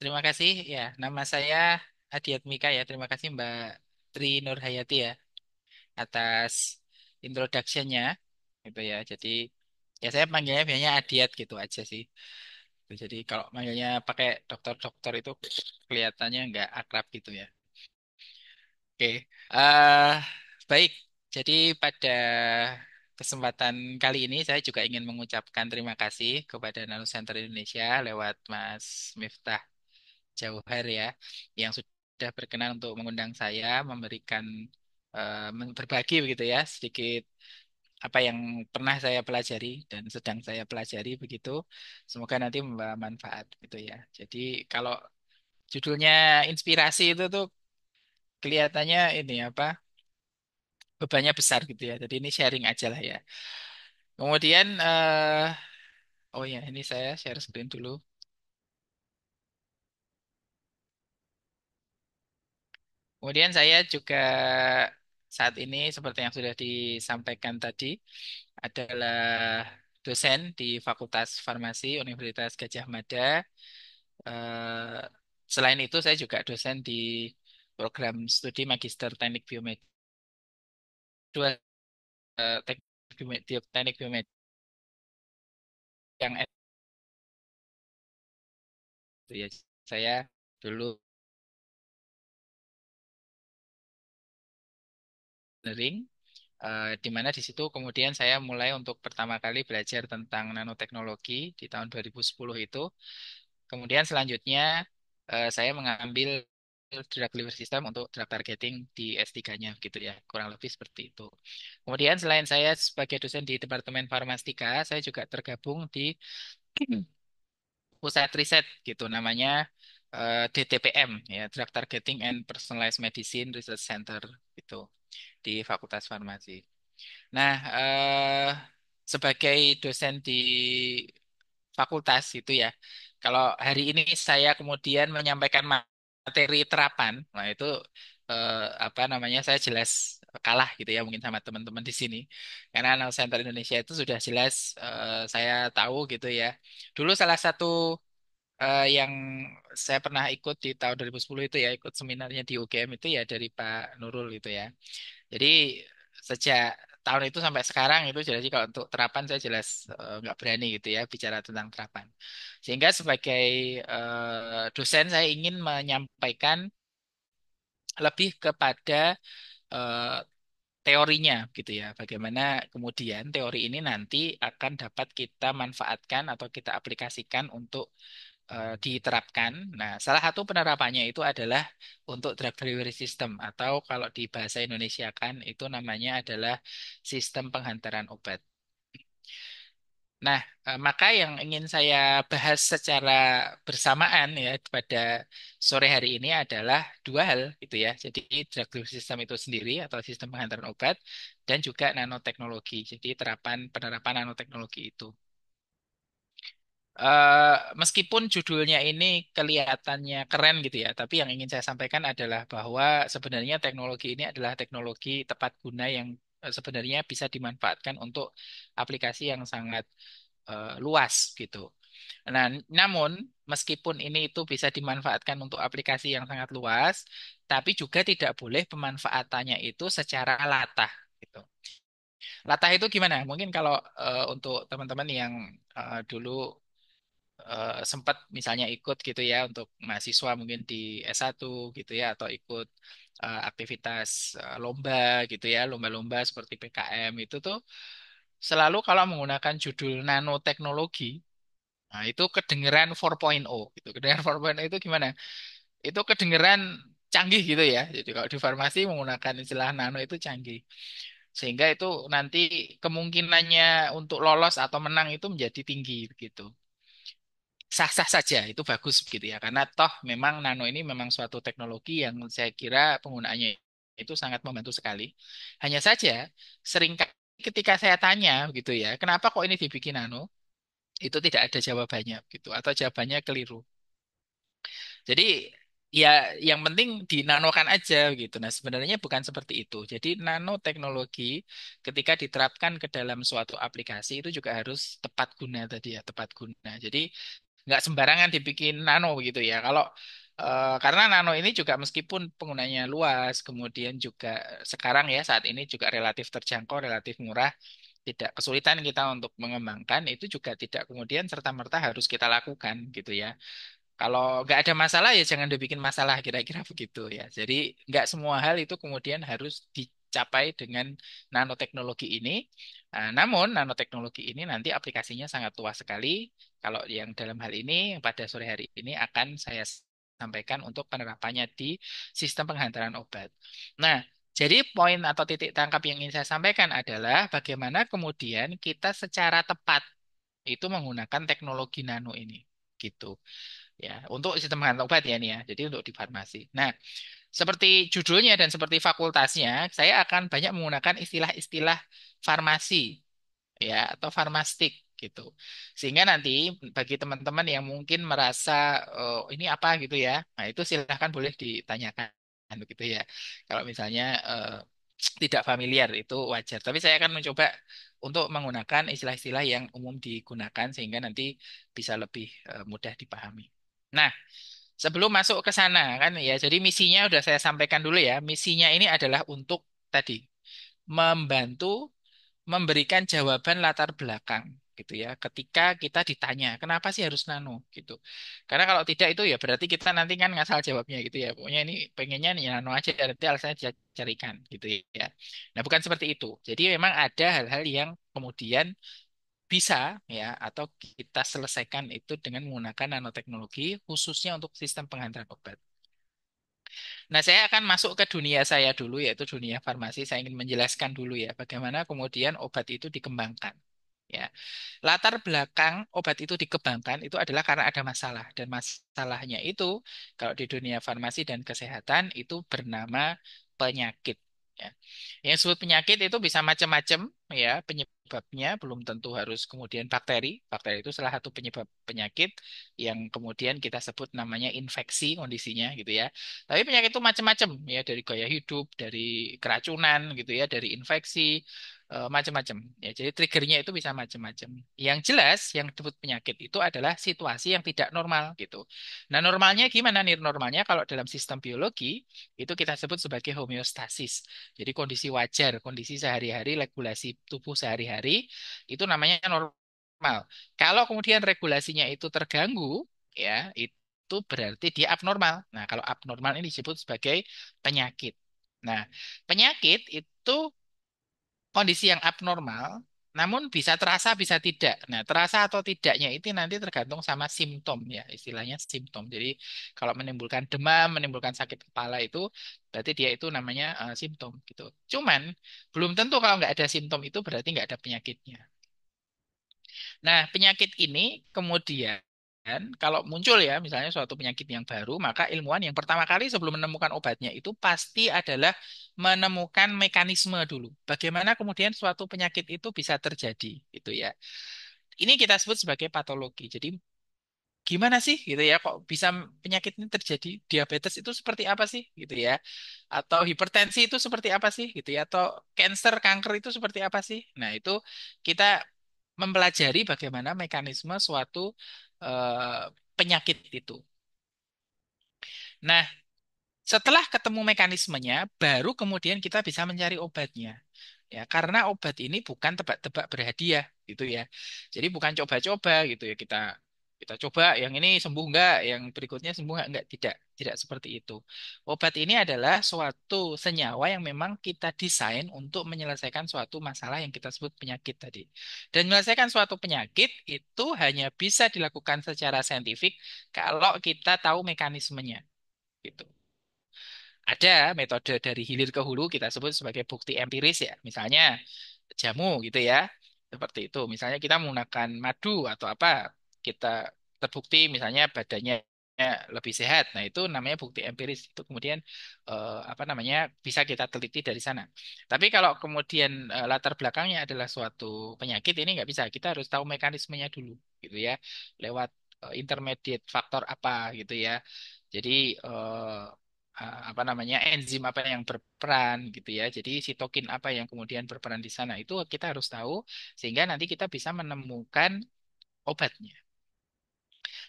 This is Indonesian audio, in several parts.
terima kasih ya. Nama saya Adiat Mika ya. Terima kasih Mbak Tri Nurhayati ya atas introduction-nya gitu ya. Jadi ya saya panggilnya biasanya Adiat gitu aja sih. Jadi kalau manggilnya pakai dokter-dokter itu kelihatannya nggak akrab gitu ya. Oke, eh baik. Jadi pada kesempatan kali ini saya juga ingin mengucapkan terima kasih kepada Nano Center Indonesia lewat Mas Miftah Jauhar ya, yang sudah berkenan untuk mengundang saya memberikan berbagi begitu ya sedikit apa yang pernah saya pelajari dan sedang saya pelajari begitu. Semoga nanti membawa manfaat gitu ya. Jadi kalau judulnya inspirasi itu tuh kelihatannya ini apa bebannya besar gitu ya. Jadi ini sharing aja lah ya. Kemudian oh ya ini saya share screen dulu. Kemudian saya juga saat ini seperti yang sudah disampaikan tadi adalah dosen di Fakultas Farmasi Universitas Gajah Mada. Eh, Selain itu saya juga dosen di program studi Magister Teknik Biomed dua Teknik Biomed yang itu ya. Saya dulu engineering di mana di situ kemudian saya mulai untuk pertama kali belajar tentang nanoteknologi di tahun 2010 itu. Kemudian selanjutnya saya mengambil drug delivery system untuk drug targeting di S3-nya gitu ya. Kurang lebih seperti itu. Kemudian selain saya sebagai dosen di Departemen Farmastika, saya juga tergabung di pusat riset gitu namanya DTPM ya, Drug Targeting and Personalized Medicine Research Center gitu di Fakultas Farmasi. Nah, sebagai dosen di fakultas itu ya, kalau hari ini saya kemudian menyampaikan materi terapan, nah itu apa namanya saya jelas kalah gitu ya mungkin sama teman-teman di sini, karena Nano Center Indonesia itu sudah jelas saya tahu gitu ya. Dulu salah satu yang saya pernah ikut di tahun 2010 itu ya ikut seminarnya di UGM itu ya dari Pak Nurul gitu ya. Jadi sejak tahun itu sampai sekarang itu jadi kalau untuk terapan saya jelas nggak berani gitu ya bicara tentang terapan. Sehingga sebagai dosen saya ingin menyampaikan lebih kepada eh, teorinya gitu ya. Bagaimana kemudian teori ini nanti akan dapat kita manfaatkan atau kita aplikasikan untuk diterapkan. Nah, salah satu penerapannya itu adalah untuk drug delivery system atau kalau di bahasa Indonesia kan itu namanya adalah sistem penghantaran obat. Nah, maka yang ingin saya bahas secara bersamaan ya pada sore hari ini adalah dua hal gitu ya. Jadi drug delivery system itu sendiri atau sistem penghantaran obat dan juga nanoteknologi. Jadi penerapan nanoteknologi itu. Meskipun judulnya ini kelihatannya keren gitu ya, tapi yang ingin saya sampaikan adalah bahwa sebenarnya teknologi ini adalah teknologi tepat guna yang sebenarnya bisa dimanfaatkan untuk aplikasi yang sangat luas gitu. Nah, namun meskipun ini itu bisa dimanfaatkan untuk aplikasi yang sangat luas, tapi juga tidak boleh pemanfaatannya itu secara latah gitu. Latah itu gimana? Mungkin kalau untuk teman-teman yang dulu sempat misalnya ikut gitu ya untuk mahasiswa mungkin di S1 gitu ya atau ikut aktivitas lomba gitu ya, lomba-lomba seperti PKM itu tuh selalu kalau menggunakan judul nanoteknologi, nah itu kedengeran 4.0 gitu. Kedengeran 4.0 itu gimana? Itu kedengeran canggih gitu ya. Jadi kalau di farmasi menggunakan istilah nano itu canggih. Sehingga itu nanti kemungkinannya untuk lolos atau menang itu menjadi tinggi begitu sah-sah saja itu bagus gitu ya karena toh memang nano ini memang suatu teknologi yang saya kira penggunaannya itu sangat membantu sekali. Hanya saja seringkali ketika saya tanya gitu ya, kenapa kok ini dibikin nano? Itu tidak ada jawabannya gitu atau jawabannya keliru. Jadi ya yang penting dinanokan aja gitu. Nah, sebenarnya bukan seperti itu. Jadi nanoteknologi ketika diterapkan ke dalam suatu aplikasi itu juga harus tepat guna tadi ya, tepat guna. Jadi nggak sembarangan dibikin nano gitu ya. Kalau karena nano ini juga meskipun penggunanya luas, kemudian juga sekarang ya saat ini juga relatif terjangkau, relatif murah, tidak kesulitan kita untuk mengembangkan, itu juga tidak kemudian serta-merta harus kita lakukan gitu ya. Kalau nggak ada masalah ya jangan dibikin masalah kira-kira begitu ya. Jadi nggak semua hal itu kemudian harus dicapai dengan nanoteknologi ini. Namun nanoteknologi ini nanti aplikasinya sangat luas sekali. Kalau yang dalam hal ini pada sore hari ini akan saya sampaikan untuk penerapannya di sistem penghantaran obat. Nah, jadi poin atau titik tangkap yang ingin saya sampaikan adalah bagaimana kemudian kita secara tepat itu menggunakan teknologi nano ini. Gitu ya untuk sistem penghantaran obat ya nih ya jadi untuk di farmasi. Nah, seperti judulnya dan seperti fakultasnya saya akan banyak menggunakan istilah-istilah farmasi ya atau farmastik gitu sehingga nanti bagi teman-teman yang mungkin merasa ini apa gitu ya nah itu silahkan boleh ditanyakan begitu ya kalau misalnya tidak familiar itu wajar tapi saya akan mencoba untuk menggunakan istilah-istilah yang umum digunakan sehingga nanti bisa lebih mudah dipahami. Nah, sebelum masuk ke sana kan ya, jadi misinya udah saya sampaikan dulu ya. Misinya ini adalah untuk tadi membantu memberikan jawaban latar belakang gitu ya. Ketika kita ditanya, kenapa sih harus nano gitu. Karena kalau tidak itu ya berarti kita nanti kan ngasal jawabnya gitu ya. Pokoknya ini pengennya nih nano aja nanti alasannya carikan gitu ya. Nah, bukan seperti itu. Jadi memang ada hal-hal yang kemudian bisa ya atau kita selesaikan itu dengan menggunakan nanoteknologi khususnya untuk sistem penghantaran obat. Nah, saya akan masuk ke dunia saya dulu yaitu dunia farmasi. Saya ingin menjelaskan dulu ya bagaimana kemudian obat itu dikembangkan. Ya, latar belakang obat itu dikembangkan itu adalah karena ada masalah dan masalahnya itu kalau di dunia farmasi dan kesehatan itu bernama penyakit. Ya. Yang disebut penyakit itu bisa macam-macam ya penyebabnya belum tentu harus kemudian bakteri. Bakteri itu salah satu penyebab penyakit yang kemudian kita sebut namanya infeksi kondisinya gitu ya. Tapi penyakit itu macam-macam ya dari gaya hidup, dari keracunan gitu ya, dari infeksi macam-macam ya. Jadi triggernya itu bisa macam-macam. Yang jelas yang disebut penyakit itu adalah situasi yang tidak normal gitu. Nah, normalnya gimana nih normalnya kalau dalam sistem biologi itu kita sebut sebagai homeostasis. Jadi kondisi wajar, kondisi sehari-hari, regulasi tubuh sehari-hari itu namanya normal. Kalau kemudian regulasinya itu terganggu ya, itu berarti dia abnormal. Nah, kalau abnormal ini disebut sebagai penyakit. Nah, penyakit itu kondisi yang abnormal, namun bisa terasa bisa tidak. Nah, terasa atau tidaknya itu nanti tergantung sama simptom ya, istilahnya simptom. Jadi kalau menimbulkan demam, menimbulkan sakit kepala itu berarti dia itu namanya simptom gitu. Cuman belum tentu kalau nggak ada simptom itu berarti nggak ada penyakitnya. Nah, penyakit ini kemudian kalau muncul ya, misalnya suatu penyakit yang baru, maka ilmuwan yang pertama kali sebelum menemukan obatnya itu pasti adalah menemukan mekanisme dulu. Bagaimana kemudian suatu penyakit itu bisa terjadi, gitu ya. Ini kita sebut sebagai patologi. Jadi gimana sih gitu ya kok bisa penyakit ini terjadi? Diabetes itu seperti apa sih gitu ya? Atau hipertensi itu seperti apa sih gitu ya? Atau cancer, kanker itu seperti apa sih? Nah, itu kita mempelajari bagaimana mekanisme suatu penyakit itu. Nah, setelah ketemu mekanismenya, baru kemudian kita bisa mencari obatnya. Ya, karena obat ini bukan tebak-tebak berhadiah gitu ya. Jadi bukan coba-coba gitu ya kita coba yang ini sembuh enggak, yang berikutnya sembuh enggak, tidak seperti itu. Obat ini adalah suatu senyawa yang memang kita desain untuk menyelesaikan suatu masalah yang kita sebut penyakit tadi. Dan menyelesaikan suatu penyakit itu hanya bisa dilakukan secara saintifik kalau kita tahu mekanismenya gitu. Ada metode dari hilir ke hulu kita sebut sebagai bukti empiris ya. Misalnya jamu gitu ya. Seperti itu. Misalnya kita menggunakan madu atau apa, kita terbukti misalnya badannya lebih sehat. Nah, itu namanya bukti empiris. Itu kemudian apa namanya bisa kita teliti dari sana. Tapi kalau kemudian latar belakangnya adalah suatu penyakit ini nggak bisa. Kita harus tahu mekanismenya dulu gitu ya. Lewat intermediate faktor apa gitu ya. Jadi apa namanya enzim apa yang berperan gitu ya. Jadi sitokin apa yang kemudian berperan di sana itu kita harus tahu sehingga nanti kita bisa menemukan obatnya.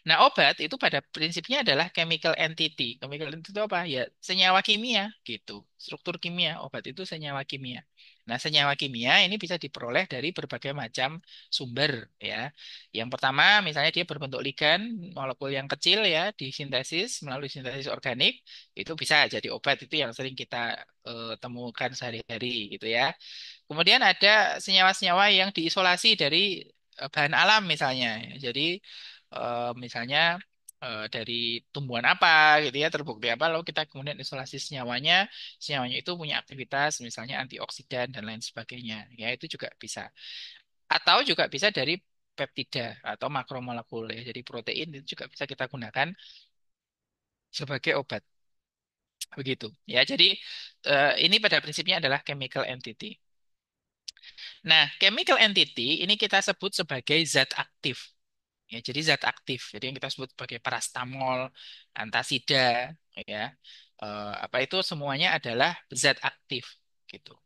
Nah, obat itu pada prinsipnya adalah chemical entity. Chemical entity itu apa? Ya, senyawa kimia gitu. Struktur kimia, obat itu senyawa kimia. Nah, senyawa kimia ini bisa diperoleh dari berbagai macam sumber ya. Yang pertama, misalnya dia berbentuk ligan, molekul yang kecil ya, disintesis melalui sintesis organik, itu bisa jadi obat. Itu yang sering kita temukan sehari-hari gitu ya. Kemudian ada senyawa-senyawa yang diisolasi dari bahan alam misalnya. Jadi misalnya dari tumbuhan apa gitu ya, terbukti apa, lalu kita kemudian isolasi senyawanya, senyawanya itu punya aktivitas misalnya antioksidan dan lain sebagainya. Ya itu juga bisa. Atau juga bisa dari peptida atau makromolekul ya. Jadi protein itu juga bisa kita gunakan sebagai obat. Begitu. Ya, jadi ini pada prinsipnya adalah chemical entity. Nah, chemical entity ini kita sebut sebagai zat aktif. Ya, jadi zat aktif. Jadi yang kita sebut sebagai parastamol, antasida, ya, apa itu semuanya adalah zat aktif, gitu.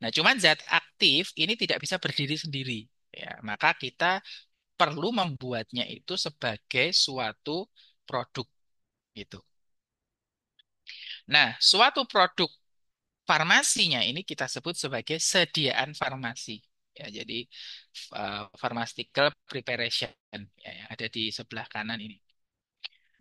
Nah, cuman zat aktif ini tidak bisa berdiri sendiri. Ya, maka kita perlu membuatnya itu sebagai suatu produk, gitu. Nah, suatu produk farmasinya ini kita sebut sebagai sediaan farmasi. Ya, jadi pharmaceutical preparation ya, yang ada di sebelah kanan ini.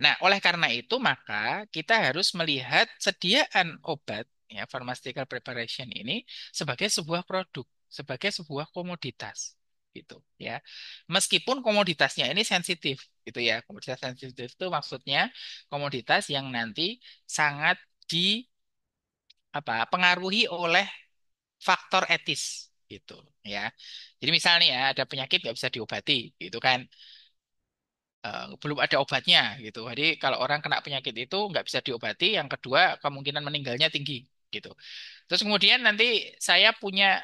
Nah, oleh karena itu maka kita harus melihat sediaan obat ya pharmaceutical preparation ini sebagai sebuah produk, sebagai sebuah komoditas gitu ya. Meskipun komoditasnya ini sensitif gitu ya. Komoditas sensitif itu maksudnya komoditas yang nanti sangat di apa pengaruhi oleh faktor etis gitu ya. Jadi misalnya ya ada penyakit nggak bisa diobati gitu kan. Belum ada obatnya gitu. Jadi kalau orang kena penyakit itu nggak bisa diobati, yang kedua kemungkinan meninggalnya tinggi gitu. Terus kemudian nanti saya punya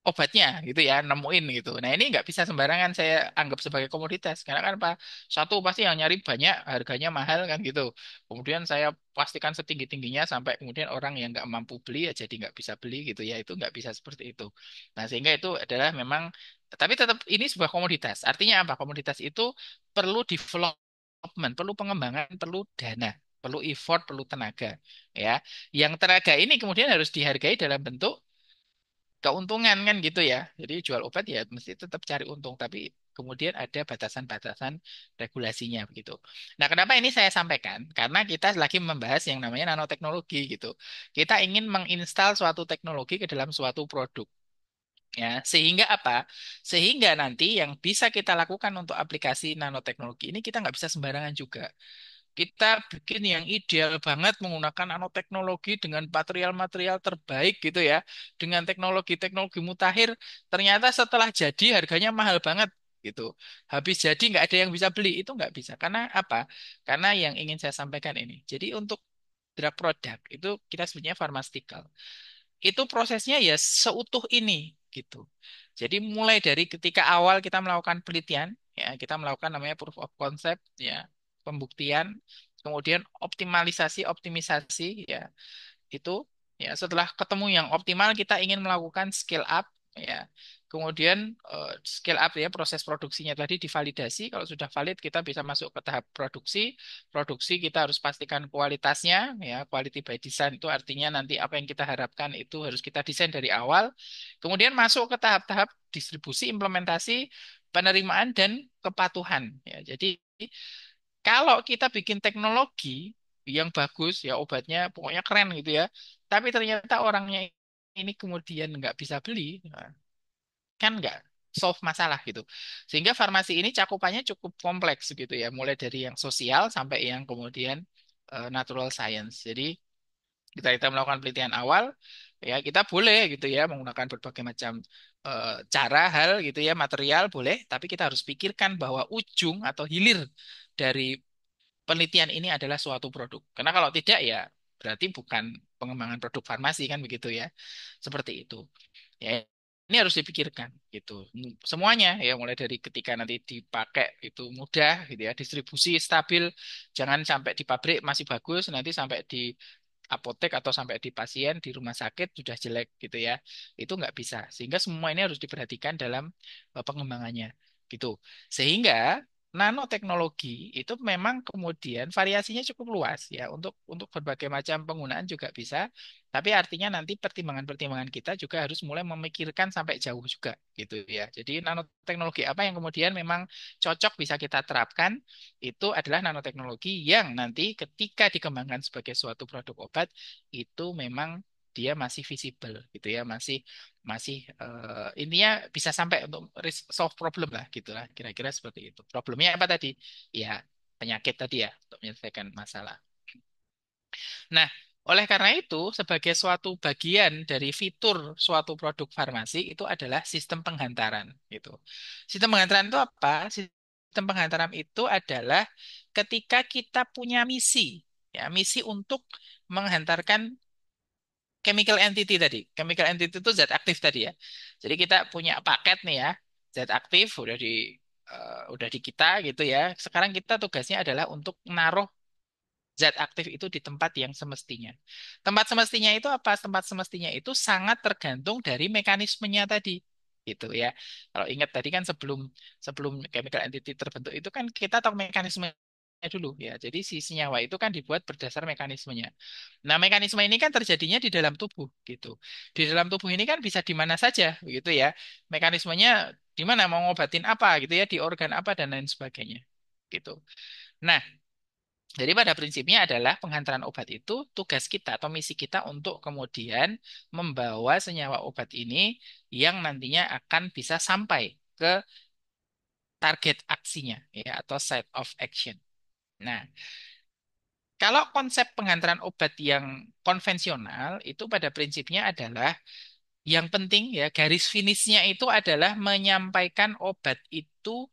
obatnya gitu ya, nemuin gitu. Nah ini nggak bisa sembarangan saya anggap sebagai komoditas karena kan Pak, satu pasti yang nyari banyak, harganya mahal kan gitu. Kemudian saya pastikan setinggi-tingginya sampai kemudian orang yang nggak mampu beli ya jadi nggak bisa beli gitu ya, itu nggak bisa seperti itu. Nah sehingga itu adalah memang, tapi tetap ini sebuah komoditas. Artinya apa? Komoditas itu perlu development, perlu pengembangan, perlu dana. Perlu effort, perlu tenaga, ya. Yang tenaga ini kemudian harus dihargai dalam bentuk keuntungan kan gitu ya. Jadi jual obat ya mesti tetap cari untung, tapi kemudian ada batasan-batasan regulasinya begitu. Nah, kenapa ini saya sampaikan? Karena kita lagi membahas yang namanya nanoteknologi gitu. Kita ingin menginstal suatu teknologi ke dalam suatu produk. Ya, sehingga apa? Sehingga nanti yang bisa kita lakukan untuk aplikasi nanoteknologi ini kita nggak bisa sembarangan juga. Kita bikin yang ideal banget menggunakan nanoteknologi dengan material-material terbaik gitu ya. Dengan teknologi-teknologi mutakhir, ternyata setelah jadi harganya mahal banget gitu. Habis jadi nggak ada yang bisa beli, itu nggak bisa. Karena apa? Karena yang ingin saya sampaikan ini. Jadi untuk drug product itu kita sebutnya pharmaceutical. Itu prosesnya ya seutuh ini gitu. Jadi mulai dari ketika awal kita melakukan penelitian, ya kita melakukan namanya proof of concept, ya pembuktian, kemudian optimalisasi, optimisasi, ya itu ya setelah ketemu yang optimal kita ingin melakukan scale up ya. Kemudian scale up ya proses produksinya tadi divalidasi. Kalau sudah valid kita bisa masuk ke tahap produksi. Produksi kita harus pastikan kualitasnya ya, quality by design itu artinya nanti apa yang kita harapkan itu harus kita desain dari awal. Kemudian masuk ke tahap-tahap distribusi, implementasi, penerimaan dan kepatuhan ya. Jadi kalau kita bikin teknologi yang bagus, ya obatnya pokoknya keren gitu ya, tapi ternyata orangnya ini kemudian nggak bisa beli, nah, kan nggak solve masalah gitu. Sehingga farmasi ini cakupannya cukup kompleks gitu ya, mulai dari yang sosial sampai yang kemudian natural science. Jadi kita melakukan penelitian awal, ya kita boleh gitu ya menggunakan berbagai macam cara, hal gitu ya, material boleh, tapi kita harus pikirkan bahwa ujung atau hilir dari penelitian ini adalah suatu produk. Karena kalau tidak ya berarti bukan pengembangan produk farmasi kan begitu ya. Seperti itu. Ya, ini harus dipikirkan gitu. Semuanya ya mulai dari ketika nanti dipakai itu mudah gitu ya, distribusi stabil, jangan sampai di pabrik masih bagus, nanti sampai di apotek atau sampai di pasien di rumah sakit sudah jelek gitu ya. Itu nggak bisa. Sehingga semua ini harus diperhatikan dalam pengembangannya gitu. Sehingga nanoteknologi itu memang kemudian variasinya cukup luas ya untuk berbagai macam penggunaan juga bisa. Tapi artinya nanti pertimbangan-pertimbangan kita juga harus mulai memikirkan sampai jauh juga gitu ya. Jadi nanoteknologi apa yang kemudian memang cocok bisa kita terapkan itu adalah nanoteknologi yang nanti ketika dikembangkan sebagai suatu produk obat itu memang dia masih visible gitu ya, masih masih intinya bisa sampai untuk solve problem lah gitulah kira-kira seperti itu. Problemnya apa tadi? Ya penyakit tadi ya untuk menyelesaikan masalah. Nah, oleh karena itu sebagai suatu bagian dari fitur suatu produk farmasi itu adalah sistem penghantaran gitu. Sistem penghantaran itu apa? Sistem penghantaran itu adalah ketika kita punya misi ya, misi untuk menghantarkan chemical entity tadi. Chemical entity itu zat aktif tadi ya. Jadi kita punya paket nih ya, zat aktif udah di kita gitu ya. Sekarang kita tugasnya adalah untuk naruh zat aktif itu di tempat yang semestinya. Tempat semestinya itu apa? Tempat semestinya itu sangat tergantung dari mekanismenya tadi. Gitu ya. Kalau ingat tadi kan sebelum sebelum chemical entity terbentuk itu kan kita tahu mekanismenya dulu ya. Jadi si senyawa itu kan dibuat berdasar mekanismenya. Nah, mekanisme ini kan terjadinya di dalam tubuh gitu. Di dalam tubuh ini kan bisa di mana saja begitu ya. Mekanismenya di mana mau ngobatin apa gitu ya, di organ apa dan lain sebagainya. Gitu. Nah, jadi pada prinsipnya adalah penghantaran obat itu tugas kita atau misi kita untuk kemudian membawa senyawa obat ini yang nantinya akan bisa sampai ke target aksinya ya atau site of action. Nah, kalau konsep penghantaran obat yang konvensional itu pada prinsipnya adalah yang penting ya garis finishnya itu adalah menyampaikan obat itu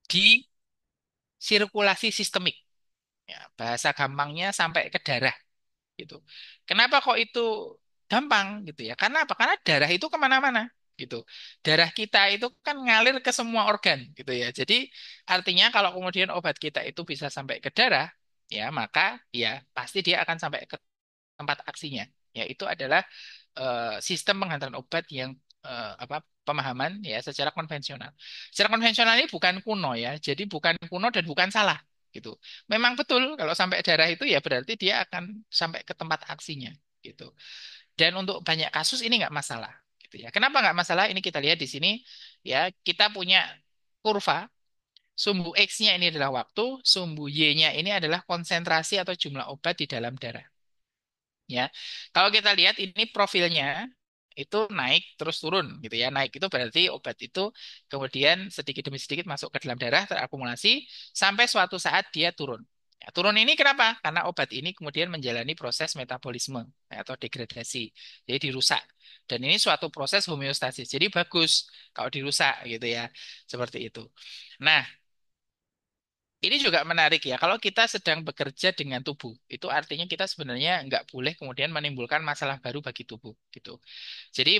di sirkulasi sistemik. Ya, bahasa gampangnya sampai ke darah gitu. Kenapa kok itu gampang gitu ya? Karena apa? Karena darah itu kemana-mana gitu. Darah kita itu kan ngalir ke semua organ gitu ya. Jadi artinya kalau kemudian obat kita itu bisa sampai ke darah, ya maka ya pasti dia akan sampai ke tempat aksinya. Ya itu adalah sistem penghantaran obat yang apa pemahaman ya secara konvensional. Secara konvensional ini bukan kuno ya. Jadi bukan kuno dan bukan salah gitu. Memang betul kalau sampai darah itu ya berarti dia akan sampai ke tempat aksinya gitu. Dan untuk banyak kasus ini nggak masalah gitu ya. Kenapa nggak masalah? Ini kita lihat di sini ya kita punya kurva sumbu X-nya ini adalah waktu, sumbu Y-nya ini adalah konsentrasi atau jumlah obat di dalam darah. Ya, kalau kita lihat ini profilnya itu naik terus turun gitu ya. Naik itu berarti obat itu kemudian sedikit demi sedikit masuk ke dalam darah terakumulasi sampai suatu saat dia turun. Ya, turun ini kenapa? Karena obat ini kemudian menjalani proses metabolisme ya, atau degradasi. Jadi dirusak. Dan ini suatu proses homeostasis. Jadi bagus kalau dirusak gitu ya. Seperti itu. Nah, ini juga menarik ya, kalau kita sedang bekerja dengan tubuh, itu artinya kita sebenarnya nggak boleh kemudian menimbulkan masalah baru bagi tubuh, gitu. Jadi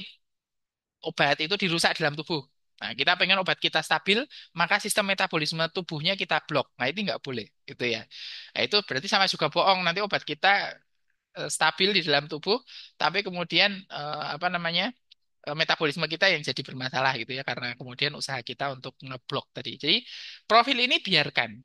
obat itu dirusak dalam tubuh. Nah, kita pengen obat kita stabil, maka sistem metabolisme tubuhnya kita blok. Nah, itu nggak boleh, gitu ya. Nah, itu berarti sama juga bohong. Nanti obat kita stabil di dalam tubuh, tapi kemudian apa namanya metabolisme kita yang jadi bermasalah gitu ya, karena kemudian usaha kita untuk ngeblok tadi. Jadi profil ini biarkan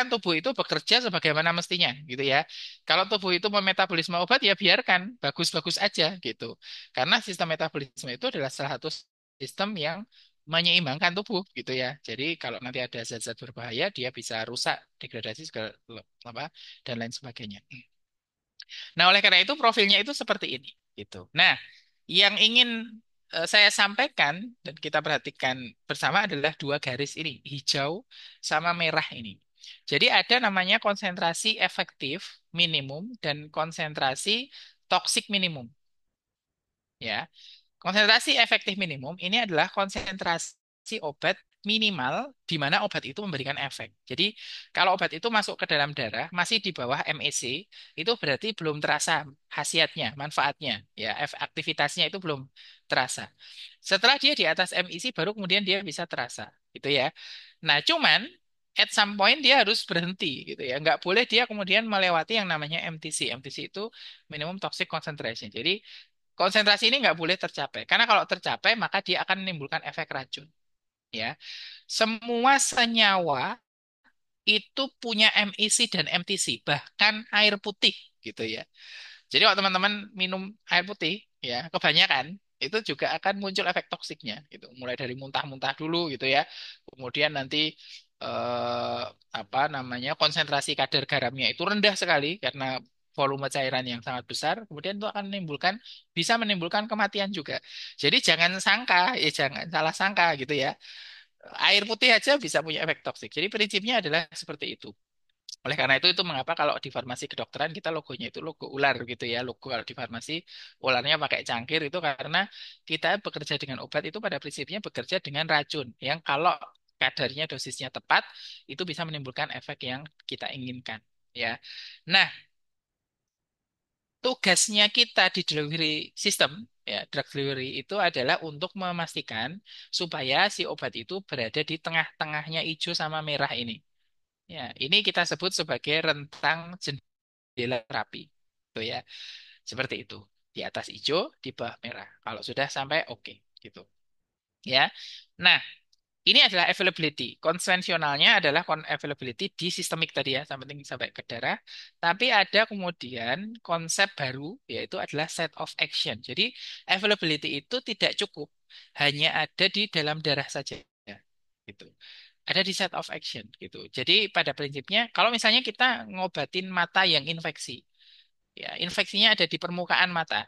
tubuh itu bekerja sebagaimana mestinya gitu ya. Kalau tubuh itu memetabolisme obat ya biarkan bagus-bagus aja gitu. Karena sistem metabolisme itu adalah salah satu sistem yang menyeimbangkan tubuh gitu ya. Jadi kalau nanti ada zat-zat berbahaya dia bisa rusak, degradasi segala apa dan lain sebagainya. Nah, oleh karena itu profilnya itu seperti ini gitu. Nah, yang ingin saya sampaikan dan kita perhatikan bersama adalah dua garis ini, hijau sama merah ini. Jadi ada namanya konsentrasi efektif minimum dan konsentrasi toksik minimum. Ya, konsentrasi efektif minimum ini adalah konsentrasi obat minimal di mana obat itu memberikan efek. Jadi kalau obat itu masuk ke dalam darah masih di bawah MEC, itu berarti belum terasa khasiatnya, manfaatnya, ya, aktivitasnya itu belum terasa. Setelah dia di atas MEC baru kemudian dia bisa terasa, gitu ya. Nah, cuman at some point dia harus berhenti gitu ya. Nggak boleh dia kemudian melewati yang namanya MTC. MTC itu minimum toxic concentration. Jadi konsentrasi ini nggak boleh tercapai, karena kalau tercapai maka dia akan menimbulkan efek racun. ya. Semua senyawa itu punya MEC dan MTC, bahkan air putih gitu ya. Jadi kalau teman-teman minum air putih, ya kebanyakan itu juga akan muncul efek toksiknya, gitu. Mulai dari muntah-muntah dulu, gitu ya. Kemudian nanti eh, apa namanya konsentrasi kadar garamnya itu rendah sekali karena volume cairan yang sangat besar. Kemudian itu akan menimbulkan bisa menimbulkan kematian juga. Jadi jangan sangka, ya jangan salah sangka gitu ya. Air putih aja bisa punya efek toksik. Jadi prinsipnya adalah seperti itu. Oleh karena itu mengapa kalau di farmasi kedokteran kita logonya itu logo ular gitu ya. Logo kalau di farmasi ularnya pakai cangkir itu karena kita bekerja dengan obat itu pada prinsipnya bekerja dengan racun yang kalau kadarnya dosisnya tepat itu bisa menimbulkan efek yang kita inginkan ya. Nah, tugasnya kita di delivery system ya, drug delivery itu adalah untuk memastikan supaya si obat itu berada di tengah-tengahnya hijau sama merah ini. Ya, ini kita sebut sebagai rentang jendela terapi. Itu ya, seperti itu. Di atas hijau, di bawah merah. Kalau sudah sampai oke, gitu. Ya. Nah, ini adalah availability. Konvensionalnya adalah availability di sistemik tadi ya, sampai penting sampai ke darah. Tapi ada kemudian konsep baru, yaitu adalah set of action. Jadi, availability itu tidak cukup hanya ada di dalam darah saja. Gitu. Ada di set of action gitu. Jadi pada prinsipnya kalau misalnya kita ngobatin mata yang infeksi, ya infeksinya ada di permukaan mata.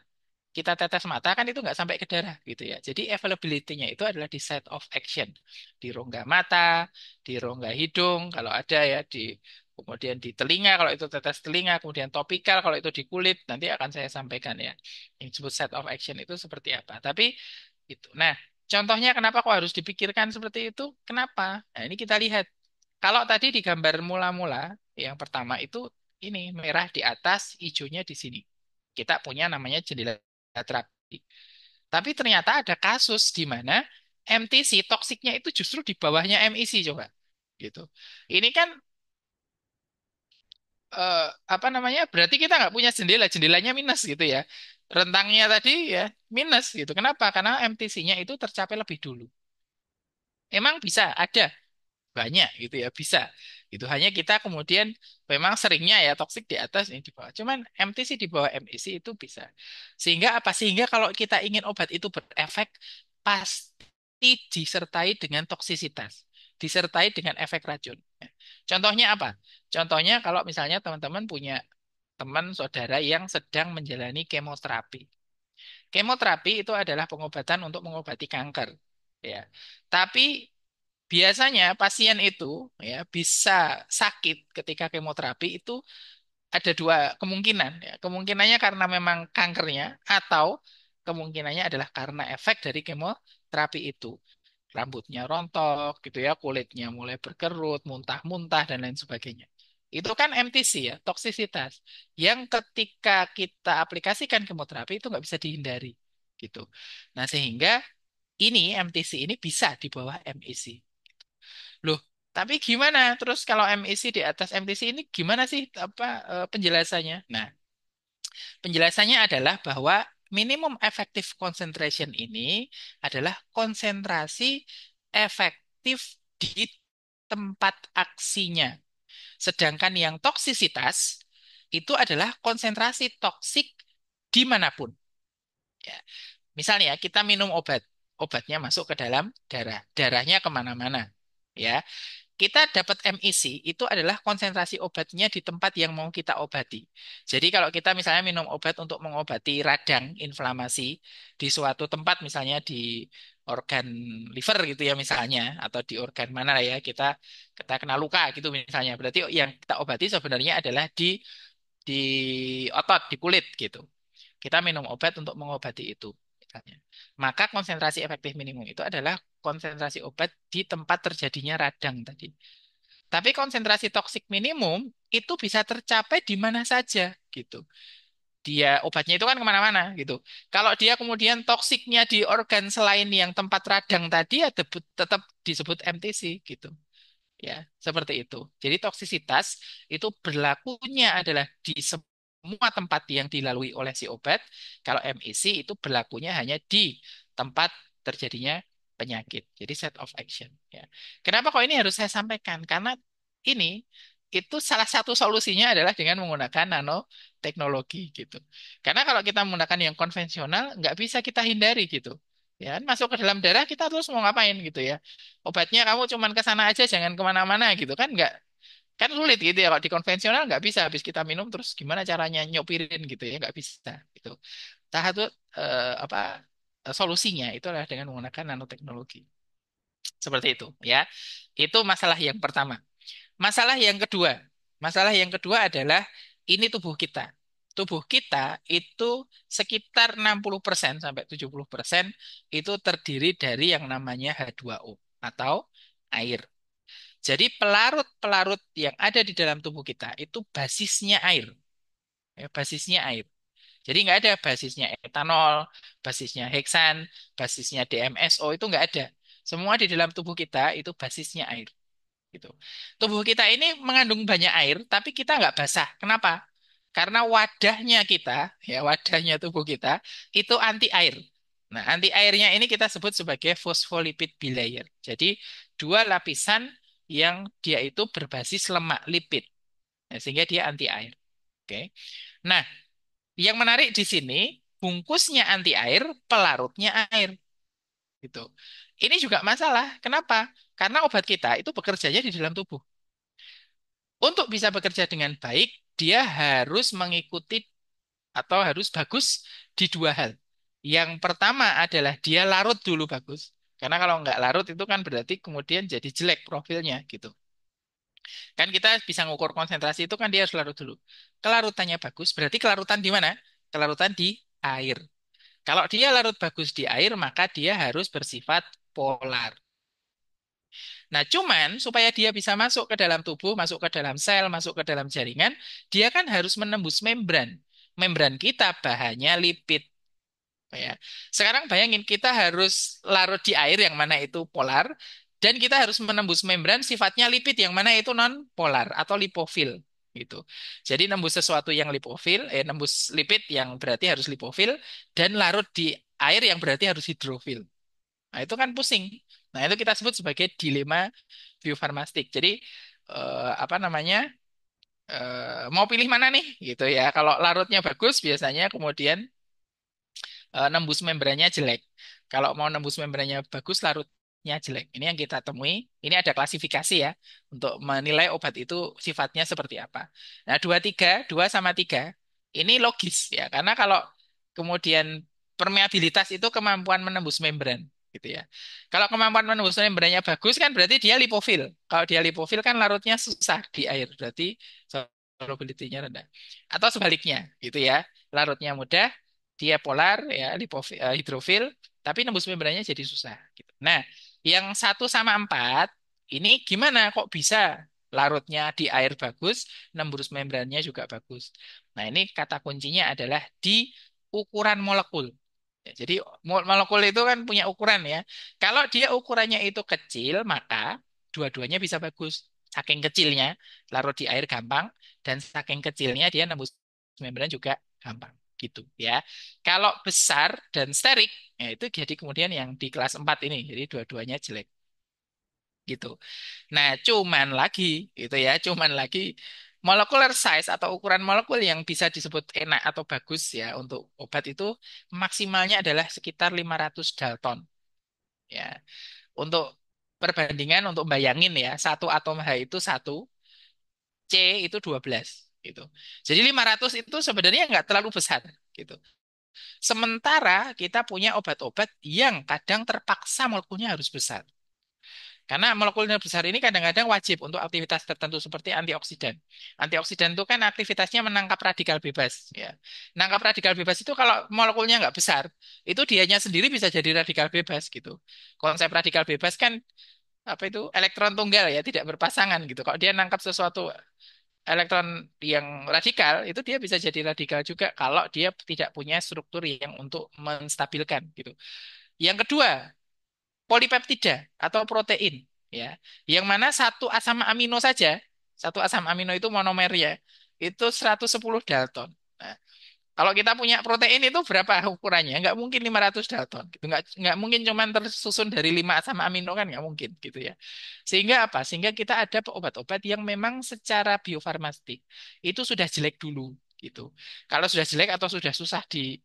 Kita tetes mata kan itu nggak sampai ke darah gitu ya. Jadi availability-nya itu adalah di site of action, di rongga mata, di rongga hidung kalau ada ya, di kemudian di telinga kalau itu tetes telinga, kemudian topikal kalau itu di kulit. Nanti akan saya sampaikan ya. Yang disebut site of action itu seperti apa. Tapi itu. Nah, contohnya kenapa kok harus dipikirkan seperti itu? Kenapa? Nah, ini kita lihat. Kalau tadi di gambar mula-mula, yang pertama itu ini merah di atas, hijaunya di sini. Kita punya namanya jendela terapi. Tapi ternyata ada kasus di mana MTC toksiknya itu justru di bawahnya MEC coba. Gitu. Ini kan eh, apa namanya? Berarti kita nggak punya jendela, jendelanya minus gitu ya. Rentangnya tadi ya minus gitu. Kenapa? Karena MTC-nya itu tercapai lebih dulu. Emang bisa, ada banyak gitu ya bisa itu hanya kita kemudian memang seringnya ya toksik di atas ini di bawah cuman MTC di bawah MEC itu bisa sehingga apa sehingga kalau kita ingin obat itu berefek pasti disertai dengan toksisitas disertai dengan efek racun. Contohnya apa? Contohnya kalau misalnya teman-teman punya teman saudara yang sedang menjalani kemoterapi. Kemoterapi itu adalah pengobatan untuk mengobati kanker ya tapi biasanya pasien itu ya bisa sakit ketika kemoterapi itu ada dua kemungkinan ya. Kemungkinannya karena memang kankernya atau kemungkinannya adalah karena efek dari kemoterapi itu. Rambutnya rontok gitu ya, kulitnya mulai berkerut, muntah-muntah dan lain sebagainya. Itu kan MTC ya, toksisitas yang ketika kita aplikasikan kemoterapi itu nggak bisa dihindari gitu. Nah, sehingga ini MTC ini bisa di bawah MEC. Loh, tapi gimana? Terus kalau MEC di atas MTC ini gimana sih apa penjelasannya? Nah, penjelasannya adalah bahwa minimum effective concentration ini adalah konsentrasi efektif di tempat aksinya. Sedangkan yang toksisitas itu adalah konsentrasi toksik dimanapun. Ya. Misalnya kita minum obat, obatnya masuk ke dalam darah, darahnya kemana-mana. Ya, kita dapat MEC itu adalah konsentrasi obatnya di tempat yang mau kita obati. Jadi kalau kita misalnya minum obat untuk mengobati radang inflamasi di suatu tempat misalnya di organ liver gitu ya misalnya atau di organ mana lah ya kita kita kena luka gitu misalnya. Berarti yang kita obati sebenarnya adalah di otot, di kulit gitu. Kita minum obat untuk mengobati itu misalnya. Maka konsentrasi efektif minimum itu adalah konsentrasi obat di tempat terjadinya radang tadi. Tapi konsentrasi toksik minimum itu bisa tercapai di mana saja gitu. Dia obatnya itu kan kemana-mana gitu. Kalau dia kemudian toksiknya di organ selain yang tempat radang tadi ya tetap disebut MTC gitu. Ya, seperti itu. Jadi toksisitas itu berlakunya adalah di semua tempat yang dilalui oleh si obat. Kalau MEC itu berlakunya hanya di tempat terjadinya penyakit. Jadi set of action. Ya. Kenapa kok ini harus saya sampaikan? Karena ini itu salah satu solusinya adalah dengan menggunakan nanoteknologi gitu. Karena kalau kita menggunakan yang konvensional, nggak bisa kita hindari gitu. Ya, kan, masuk ke dalam darah kita terus mau ngapain gitu ya. Obatnya kamu cuman ke sana aja, jangan kemana-mana gitu kan nggak kan sulit gitu ya kalau di konvensional nggak bisa habis kita minum terus gimana caranya nyopirin gitu ya nggak bisa gitu. Salah satu apa solusinya itu adalah dengan menggunakan nanoteknologi. Seperti itu ya. Itu masalah yang pertama. Masalah yang kedua. Masalah yang kedua adalah ini tubuh kita. Tubuh kita itu sekitar 60% sampai 70% itu terdiri dari yang namanya H2O atau air. Jadi pelarut-pelarut yang ada di dalam tubuh kita itu basisnya air. Ya, basisnya air. Jadi nggak ada basisnya etanol, basisnya heksan, basisnya DMSO itu nggak ada. Semua di dalam tubuh kita itu basisnya air. Gitu. Tubuh kita ini mengandung banyak air, tapi kita nggak basah. Kenapa? Karena wadahnya kita, ya wadahnya tubuh kita itu anti air. Nah, anti airnya ini kita sebut sebagai phospholipid bilayer. Jadi dua lapisan yang dia itu berbasis lemak lipid. Nah, sehingga dia anti air. Oke. Nah, yang menarik di sini, bungkusnya anti air, pelarutnya air. Gitu. Ini juga masalah. Kenapa? Karena obat kita itu bekerjanya di dalam tubuh. Untuk bisa bekerja dengan baik, dia harus mengikuti atau harus bagus di dua hal. Yang pertama adalah dia larut dulu bagus. Karena kalau nggak larut itu kan berarti kemudian jadi jelek profilnya gitu. Kan kita bisa ngukur konsentrasi itu kan dia harus larut dulu. Kelarutannya bagus, berarti kelarutan di mana? Kelarutan di air. Kalau dia larut bagus di air, maka dia harus bersifat polar. Nah, cuman supaya dia bisa masuk ke dalam tubuh, masuk ke dalam sel, masuk ke dalam jaringan, dia kan harus menembus membran. Membran kita bahannya lipid. Ya. Sekarang bayangin kita harus larut di air yang mana itu polar, dan kita harus menembus membran sifatnya lipid yang mana itu non polar atau lipofil. Gitu. Jadi nembus sesuatu yang lipofil, nembus lipid yang berarti harus lipofil, dan larut di air yang berarti harus hidrofil. Nah, itu kan pusing. Nah, itu kita sebut sebagai dilema biofarmastik. Jadi apa namanya? Mau pilih mana nih gitu ya. Kalau larutnya bagus biasanya kemudian nembus membrannya jelek. Kalau mau nembus membrannya bagus larutnya jelek. Ini yang kita temui. Ini ada klasifikasi ya untuk menilai obat itu sifatnya seperti apa. Nah, dua sama tiga ini logis ya karena kalau kemudian permeabilitas itu kemampuan menembus membran gitu ya. Kalau kemampuan menembus membrannya bagus kan berarti dia lipofil. Kalau dia lipofil kan larutnya susah di air, berarti solubility-nya rendah. Atau sebaliknya gitu ya. Larutnya mudah, dia polar ya, hidrofil, tapi nembus membrannya jadi susah gitu. Nah, yang satu sama empat ini gimana kok bisa larutnya di air bagus, nembus membrannya juga bagus. Nah, ini kata kuncinya adalah di ukuran molekul. Ya, jadi molekul itu kan punya ukuran ya. Kalau dia ukurannya itu kecil, maka dua-duanya bisa bagus. Saking kecilnya, larut di air gampang, dan saking kecilnya dia nembus membran juga gampang. Gitu ya. Kalau besar dan sterik, ya itu jadi kemudian yang di kelas 4 ini. Jadi dua-duanya jelek. Gitu. Nah, cuman lagi molecular size atau ukuran molekul yang bisa disebut enak atau bagus ya untuk obat itu maksimalnya adalah sekitar 500 Dalton ya. Untuk perbandingan untuk bayangin ya, satu atom H itu satu, C itu 12 gitu. Jadi 500 itu sebenarnya nggak terlalu besar gitu. Sementara kita punya obat-obat yang kadang terpaksa molekulnya harus besar. Karena molekul besar ini kadang-kadang wajib untuk aktivitas tertentu seperti antioksidan. Antioksidan itu kan aktivitasnya menangkap radikal bebas. Ya. Menangkap radikal bebas itu kalau molekulnya nggak besar, itu dianya sendiri bisa jadi radikal bebas gitu. Konsep radikal bebas kan apa itu elektron tunggal ya, tidak berpasangan gitu. Kalau dia nangkap sesuatu elektron yang radikal, itu dia bisa jadi radikal juga kalau dia tidak punya struktur yang untuk menstabilkan gitu. Yang kedua, polipeptida atau protein ya yang mana satu asam amino saja satu asam amino itu monomer ya itu 110 Dalton. Nah, Kalau kita punya protein itu berapa ukurannya? Nggak mungkin 500 Dalton. Gitu. Nggak mungkin cuman tersusun dari 5 asam amino kan nggak mungkin gitu ya. Sehingga apa? Sehingga kita ada obat-obat yang memang secara biofarmatik itu sudah jelek dulu gitu. Kalau sudah jelek atau sudah susah di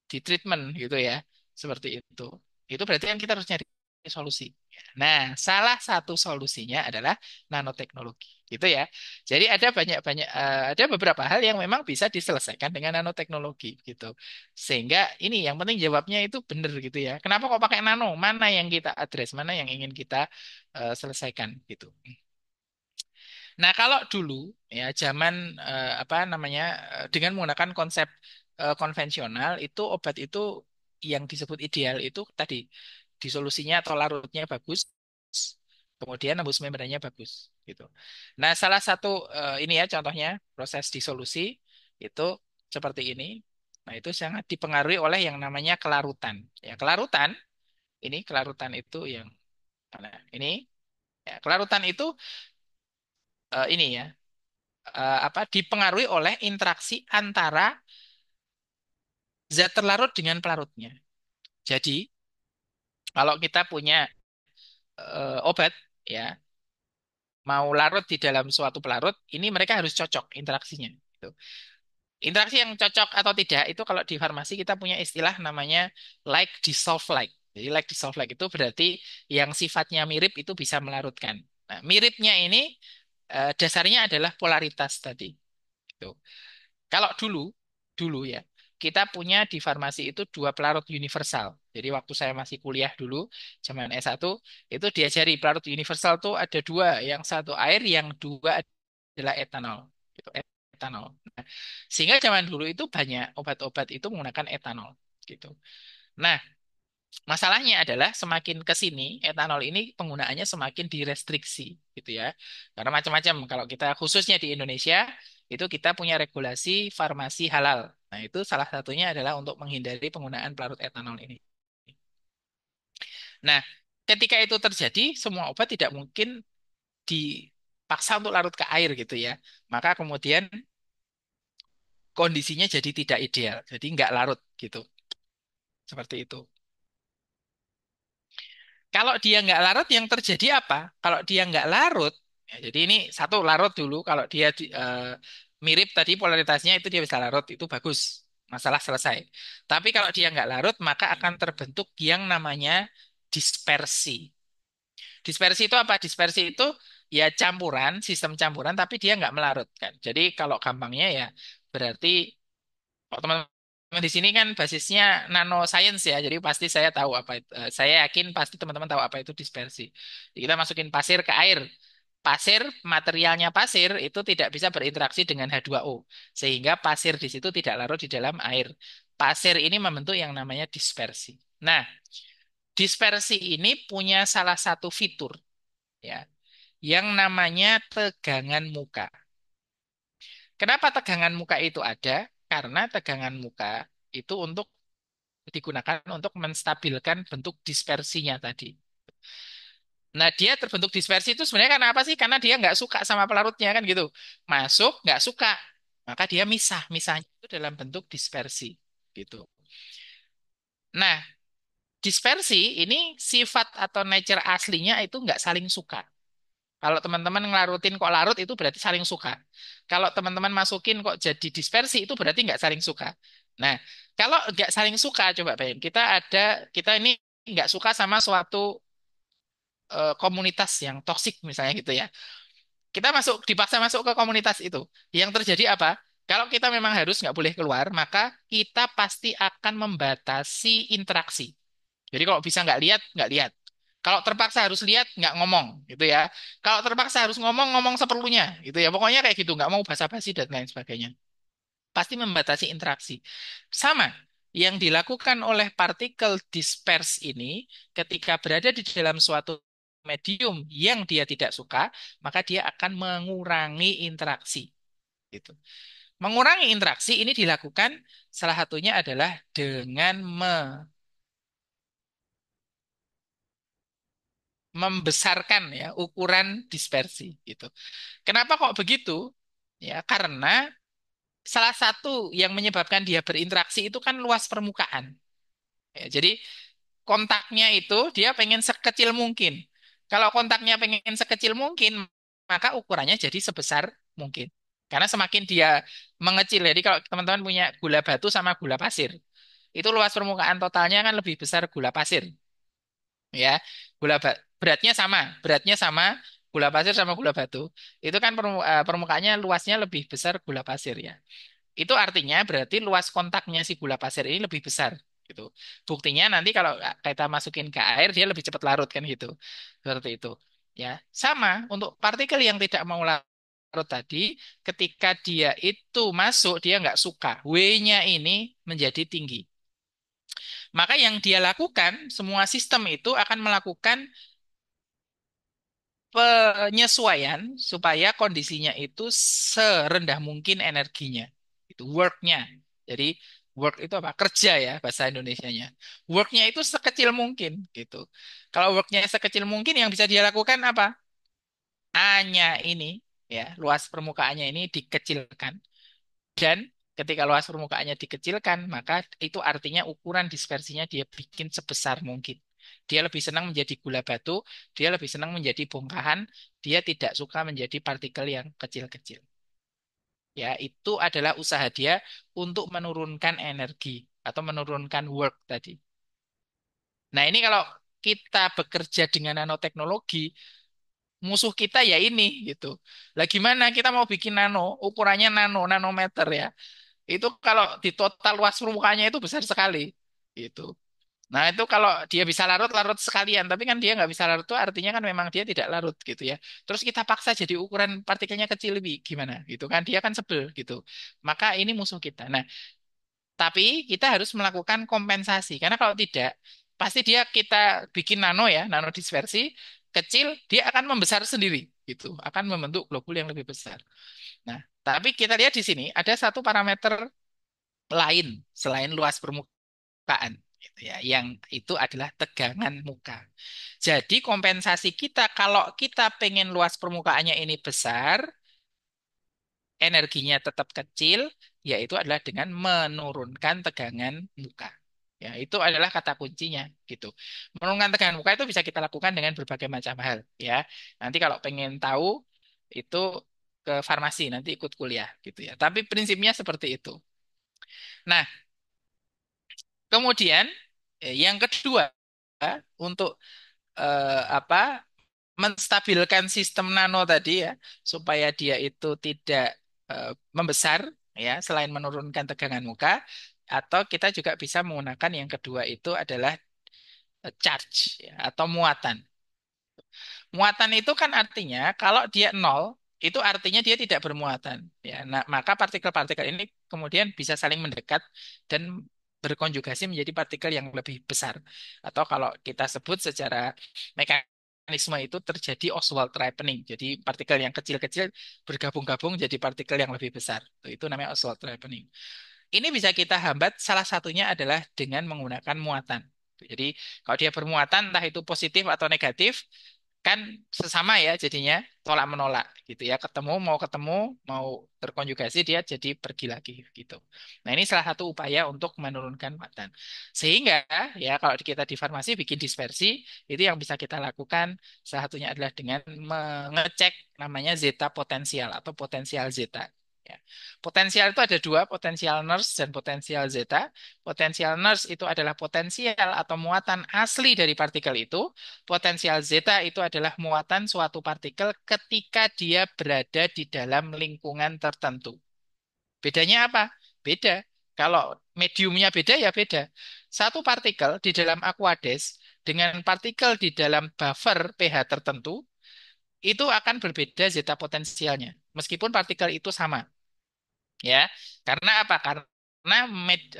treatment gitu ya. Seperti itu. Itu berarti kan kita harus nyari solusi. Nah, salah satu solusinya adalah nanoteknologi. Gitu ya. Jadi ada beberapa hal yang memang bisa diselesaikan dengan nanoteknologi gitu. Sehingga ini yang penting jawabnya itu benar gitu ya. Kenapa kok pakai nano? Mana yang kita address, mana yang ingin kita selesaikan gitu. Nah, kalau dulu ya zaman apa namanya dengan menggunakan konsep konvensional itu obat itu yang disebut ideal itu tadi disolusinya atau larutnya bagus, kemudian nembus membrannya bagus gitu. Nah, salah satu ini ya contohnya proses disolusi itu seperti ini. Nah, itu sangat dipengaruhi oleh yang namanya kelarutan. Ya, kelarutan itu yang mana? Ini ya, kelarutan itu ini ya apa dipengaruhi oleh interaksi antara zat terlarut dengan pelarutnya. Jadi, kalau kita punya obat ya, mau larut di dalam suatu pelarut, ini mereka harus cocok interaksinya. Gitu. Interaksi yang cocok atau tidak itu kalau di farmasi kita punya istilah namanya like dissolve like. Jadi like dissolve like itu berarti yang sifatnya mirip itu bisa melarutkan. Nah, miripnya ini dasarnya adalah polaritas tadi. Gitu. Kalau dulu ya, kita punya di farmasi itu dua pelarut universal. Jadi waktu saya masih kuliah dulu, zaman S1, itu diajari pelarut universal tuh ada dua, yang satu air, yang dua adalah etanol. Gitu, etanol. Nah, sehingga zaman dulu itu banyak obat-obat itu menggunakan etanol. Gitu. Nah, masalahnya adalah semakin ke sini etanol ini penggunaannya semakin direstriksi gitu ya. Karena macam-macam kalau kita khususnya di Indonesia itu kita punya regulasi farmasi halal. Nah, itu salah satunya adalah untuk menghindari penggunaan pelarut etanol ini. Nah, ketika itu terjadi semua obat tidak mungkin dipaksa untuk larut ke air gitu ya. Maka kemudian kondisinya jadi tidak ideal. Jadi nggak larut gitu. Seperti itu. Kalau dia nggak larut, yang terjadi apa? Kalau dia nggak larut, ya, jadi ini satu larut dulu. Kalau dia mirip tadi polaritasnya itu dia bisa larut, itu bagus, masalah selesai. Tapi kalau dia nggak larut, maka akan terbentuk yang namanya dispersi. Dispersi itu apa? Dispersi itu ya campuran, sistem campuran, tapi dia nggak melarut kan. Jadi kalau gampangnya ya berarti kalau teman-teman di sini kan basisnya nanoscience ya, jadi pasti saya tahu apa itu. Saya yakin pasti teman-teman tahu apa itu dispersi. Jadi kita masukin pasir ke air. Pasir, materialnya pasir itu tidak bisa berinteraksi dengan H2O, sehingga pasir di situ tidak larut di dalam air. Pasir ini membentuk yang namanya dispersi. Nah, dispersi ini punya salah satu fitur ya, yang namanya tegangan muka. Kenapa tegangan muka itu ada? Karena tegangan muka itu digunakan untuk menstabilkan bentuk dispersinya tadi. Nah, dia terbentuk dispersi itu sebenarnya karena apa sih? Karena dia nggak suka sama pelarutnya kan gitu. Masuk, nggak suka. Maka dia misah. Misahnya itu dalam bentuk dispersi. Gitu. Nah, dispersi ini sifat atau nature aslinya itu nggak saling suka. Kalau teman-teman ngelarutin kok larut itu berarti saling suka. Kalau teman-teman masukin kok jadi dispersi itu berarti nggak saling suka. Nah, kalau nggak saling suka, coba bayangin kita ini nggak suka sama suatu komunitas yang toksik misalnya gitu ya. Kita dipaksa masuk ke komunitas itu. Yang terjadi apa? Kalau kita memang harus nggak boleh keluar, maka kita pasti akan membatasi interaksi. Jadi kalau bisa nggak lihat, nggak lihat. Kalau terpaksa harus lihat, nggak ngomong, gitu ya. Kalau terpaksa harus ngomong, ngomong seperlunya, gitu ya. Pokoknya kayak gitu, nggak mau basa-basi dan lain sebagainya. Pasti membatasi interaksi. Sama, yang dilakukan oleh partikel disperse ini, ketika berada di dalam suatu medium yang dia tidak suka, maka dia akan mengurangi interaksi. Gitu. Mengurangi interaksi ini dilakukan salah satunya adalah dengan membesarkan ya ukuran dispersi gitu. Kenapa kok begitu? Ya, karena salah satu yang menyebabkan dia berinteraksi itu kan luas permukaan. Ya, jadi kontaknya itu dia pengen sekecil mungkin. Kalau kontaknya pengen sekecil mungkin, maka ukurannya jadi sebesar mungkin. Karena semakin dia mengecil, jadi kalau teman-teman punya gula batu sama gula pasir, itu luas permukaan totalnya kan lebih besar gula pasir, ya. Beratnya sama, gula pasir sama gula batu. Itu kan permukaannya luasnya lebih besar gula pasir ya. Itu artinya berarti luas kontaknya si gula pasir ini lebih besar gitu. Buktinya nanti kalau kita masukin ke air dia lebih cepat larut kan gitu. Seperti itu. Ya, sama untuk partikel yang tidak mau larut tadi, ketika dia itu masuk dia nggak suka. W-nya ini menjadi tinggi. Maka yang dia lakukan, semua sistem itu akan melakukan penyesuaian supaya kondisinya itu serendah mungkin energinya. Itu work-nya. Jadi work itu apa? Kerja ya bahasa Indonesianya. Work-nya itu sekecil mungkin gitu. Kalau work-nya sekecil mungkin yang bisa dia lakukan apa? A-nya ini ya, luas permukaannya ini dikecilkan dan ketika luas permukaannya dikecilkan, maka itu artinya ukuran dispersinya dia bikin sebesar mungkin. Dia lebih senang menjadi gula batu, dia lebih senang menjadi bongkahan, dia tidak suka menjadi partikel yang kecil-kecil. Ya, itu adalah usaha dia untuk menurunkan energi atau menurunkan work tadi. Nah, ini kalau kita bekerja dengan nanoteknologi, musuh kita ya ini gitu. Lah gimana kita mau bikin nano, ukurannya nanometer ya. Itu kalau di total luas permukaannya itu besar sekali. Gitu. Nah, itu kalau dia bisa larut, larut sekalian. Tapi kan dia nggak bisa larut itu artinya kan memang dia tidak larut gitu ya. Terus kita paksa jadi ukuran partikelnya kecil lebih gimana gitu kan. Dia kan sebel gitu. Maka ini musuh kita. Nah, tapi kita harus melakukan kompensasi. Karena kalau tidak, pasti dia kita bikin nano ya, nano dispersi, kecil, dia akan membesar sendiri gitu. Akan membentuk globul yang lebih besar. Nah, tapi kita lihat di sini ada satu parameter lain selain luas permukaan gitu ya, yang itu adalah tegangan muka. Jadi kompensasi kita kalau kita pengen luas permukaannya ini besar, energinya tetap kecil, yaitu adalah dengan menurunkan tegangan muka. Ya, itu adalah kata kuncinya gitu. Menurunkan tegangan muka itu bisa kita lakukan dengan berbagai macam hal ya. Nanti kalau pengen tahu itu ke farmasi nanti ikut kuliah gitu ya. Tapi prinsipnya seperti itu. Nah, kemudian yang kedua untuk apa menstabilkan sistem nano tadi ya supaya dia itu tidak membesar ya selain menurunkan tegangan muka atau kita juga bisa menggunakan yang kedua itu adalah charge ya, atau muatan. Muatan itu kan artinya kalau dia nol, itu artinya dia tidak bermuatan. Ya, nah, maka partikel-partikel ini kemudian bisa saling mendekat dan berkonjugasi menjadi partikel yang lebih besar. Atau kalau kita sebut secara mekanisme itu terjadi Oswald ripening. Jadi partikel yang kecil-kecil bergabung-gabung jadi partikel yang lebih besar. Itu namanya Oswald ripening. Ini bisa kita hambat salah satunya adalah dengan menggunakan muatan. Jadi kalau dia bermuatan entah itu positif atau negatif kan sesama ya jadinya tolak menolak gitu ya ketemu mau terkonjugasi dia jadi pergi lagi gitu. Nah ini salah satu upaya untuk menurunkan muatan sehingga ya kalau kita di farmasi bikin dispersi itu yang bisa kita lakukan salah satunya adalah dengan mengecek namanya zeta potensial atau potensial zeta. Ya. Potensial itu ada dua, potensial nurse dan potensial zeta. Potensial nurse itu adalah potensial atau muatan asli dari partikel itu. Potensial zeta itu adalah muatan suatu partikel ketika dia berada di dalam lingkungan tertentu. Bedanya apa? Beda. Kalau mediumnya beda ya beda. Satu partikel di dalam aqueous dengan partikel di dalam buffer pH tertentu itu akan berbeda zeta potensialnya. Meskipun partikel itu sama. Ya, karena apa? Karena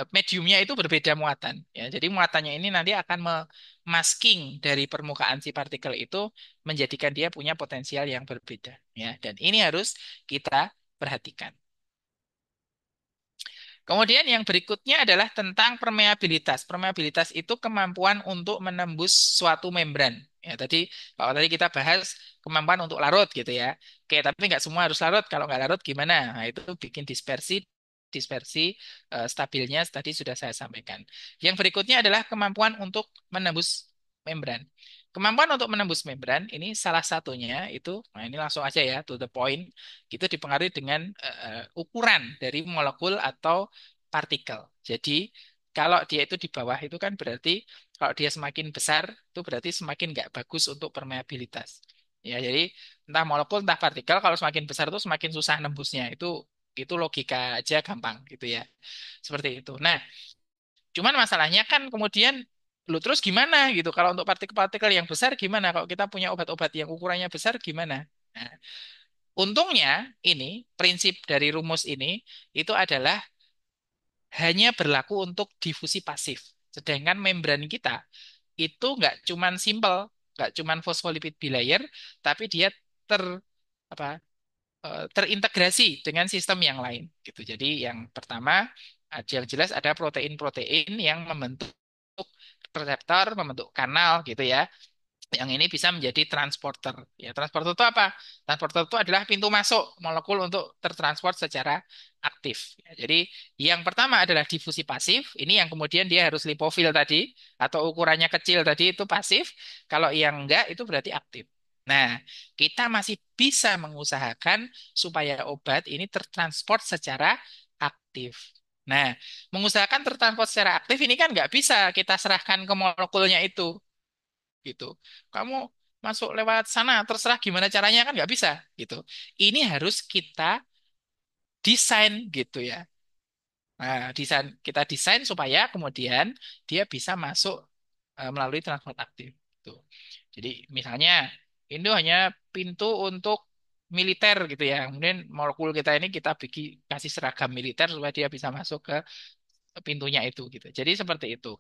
mediumnya itu berbeda muatan. Ya, jadi muatannya ini nanti akan memasking dari permukaan si partikel itu menjadikan dia punya potensial yang berbeda. Ya, dan ini harus kita perhatikan. Kemudian yang berikutnya adalah tentang permeabilitas. Permeabilitas itu kemampuan untuk menembus suatu membran. Ya, tadi kalau tadi kita bahas kemampuan untuk larut gitu ya. Oke, tapi nggak semua harus larut. Kalau nggak larut gimana? Nah, itu bikin dispersi dispersi stabilnya tadi sudah saya sampaikan. Yang berikutnya adalah kemampuan untuk menembus membran. Kemampuan untuk menembus membran ini salah satunya itu, nah ini langsung aja ya to the point, itu dipengaruhi dengan ukuran dari molekul atau partikel. Jadi kalau dia itu di bawah itu kan berarti kalau dia semakin besar itu berarti semakin nggak bagus untuk permeabilitas. Ya, jadi entah molekul entah partikel kalau semakin besar itu semakin susah nembusnya. Itu logika aja gampang gitu ya. Seperti itu. Nah, cuman masalahnya kan kemudian lu terus gimana gitu? Kalau untuk partikel-partikel yang besar gimana? Kalau kita punya obat-obat yang ukurannya besar gimana? Nah, untungnya ini prinsip dari rumus ini itu adalah hanya berlaku untuk difusi pasif. Sedangkan membran kita itu nggak cuman simple, nggak cuman fosfolipid bilayer, tapi dia ter apa terintegrasi dengan sistem yang lain gitu. Jadi yang pertama yang jelas ada protein-protein yang membentuk reseptor, membentuk kanal gitu ya. Yang ini bisa menjadi transporter. Ya, transporter itu apa? Transporter itu adalah pintu masuk molekul untuk tertransport secara aktif. Ya, jadi yang pertama adalah difusi pasif. Ini yang kemudian dia harus lipofil tadi atau ukurannya kecil tadi itu pasif. Kalau yang enggak itu berarti aktif. Nah, kita masih bisa mengusahakan supaya obat ini tertransport secara aktif. Nah, mengusahakan tertransport secara aktif ini kan nggak bisa kita serahkan ke molekulnya itu gitu. Kamu masuk lewat sana, terserah gimana caranya kan nggak bisa gitu. Ini harus kita desain gitu ya. Nah, kita desain supaya kemudian dia bisa masuk melalui transport aktif. Gitu. Jadi misalnya itu hanya pintu untuk militer gitu ya. Kemudian molekul kita ini kita bikin kasih seragam militer supaya dia bisa masuk ke pintunya itu gitu. Jadi seperti itu.